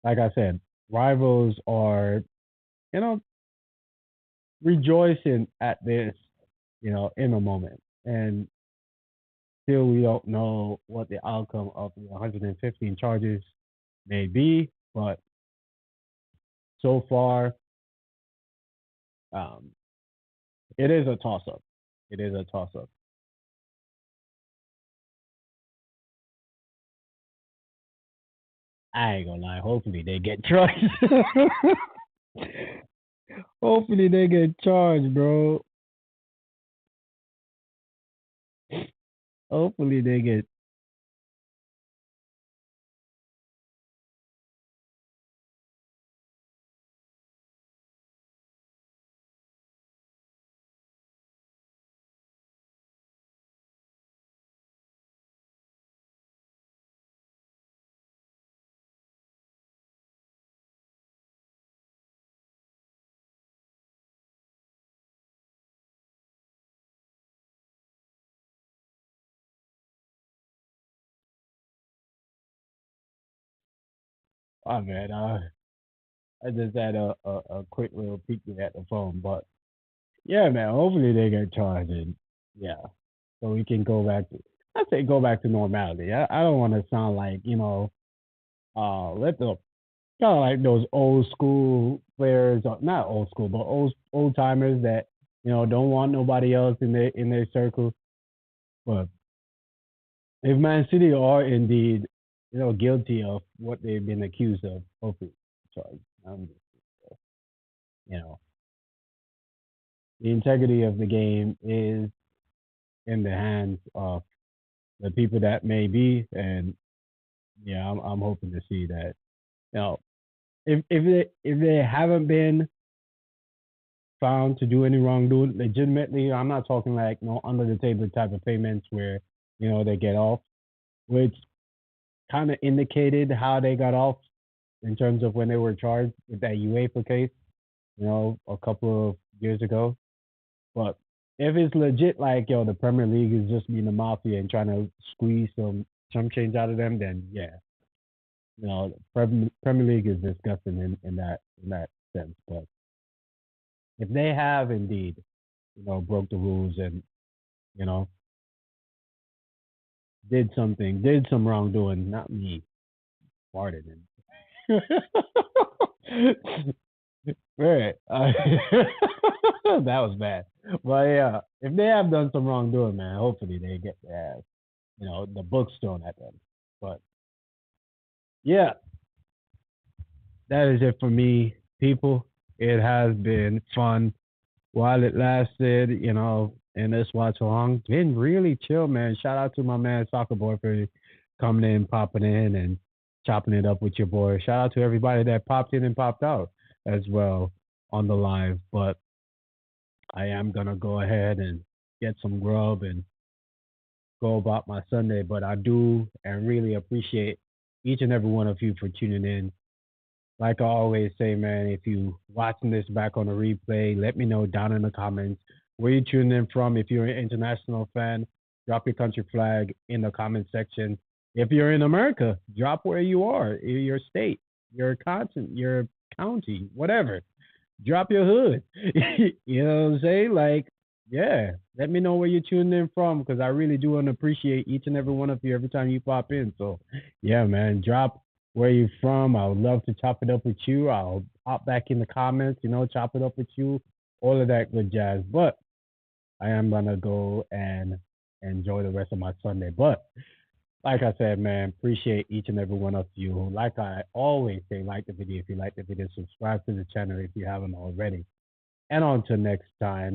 like I said, rivals are, you know, rejoicing at this, in a moment. And still, we don't know what the outcome of the 115 charges may be, but so far, um, it is a toss up. It is a toss up. I ain't gonna lie. Hopefully, they get charged. Hopefully, they get charged, bro. Hopefully, they get. Oh man, I just had a quick little peek at the phone, but yeah, man. Hopefully, they get charged, and yeah, so we can go back to. I say go back to normality. I don't want to sound like let the kind of like those old school players, not old school, but old timers that don't want nobody else in their circle. But if Man City are indeed guilty of what they've been accused of, hopefully charged. You know, the integrity of the game is in the hands of the people that may be, and yeah, I'm hoping to see that. You know, if they haven't been found to do any wrongdoing legitimately. I'm not talking like no under the table type of payments where they get off, which kind of indicated how they got off in terms of when they were charged with that UEFA case, a couple of years ago. But if it's legit, like the Premier League is just being the mafia and trying to squeeze some change out of them, then yeah, Premier League is disgusting in that sense. But if they have indeed, broke the rules and you know did some wrongdoing, not me, farted and right. That was bad. But yeah, if they have done some wrongdoing, man, hopefully they get their ass, the books thrown at them. But yeah, that is it for me, people. It has been fun while it lasted, in this watch along. Been really chill, man. Shout out to my man Soccer Boy for coming in, popping in, and chopping it up with your boy. Shout out to everybody that popped in and popped out as well on the live. But I am gonna go ahead and get some grub and go about my Sunday. But I do and really appreciate each and every one of you for tuning in. Like I always say, man, if you watching this back on the replay, let me know down in the comments where you tuning in from. If you're an international fan, drop your country flag in the comment section. If you're in America, drop where you are, your state, your continent, your county, whatever. Drop your hood. You know what I'm saying? Like, yeah, let me know where you're tuning in from because I really do want to appreciate each and every one of you every time you pop in. So, yeah, man, drop where you're from. I would love to chop it up with you. I'll pop back in the comments, chop it up with you, all of that good jazz. But I am going to go and enjoy the rest of my Sunday. But like I said, man, appreciate each and every one of you. Like I always say, like the video if you like the video, subscribe to the channel if you haven't already. And on to next time.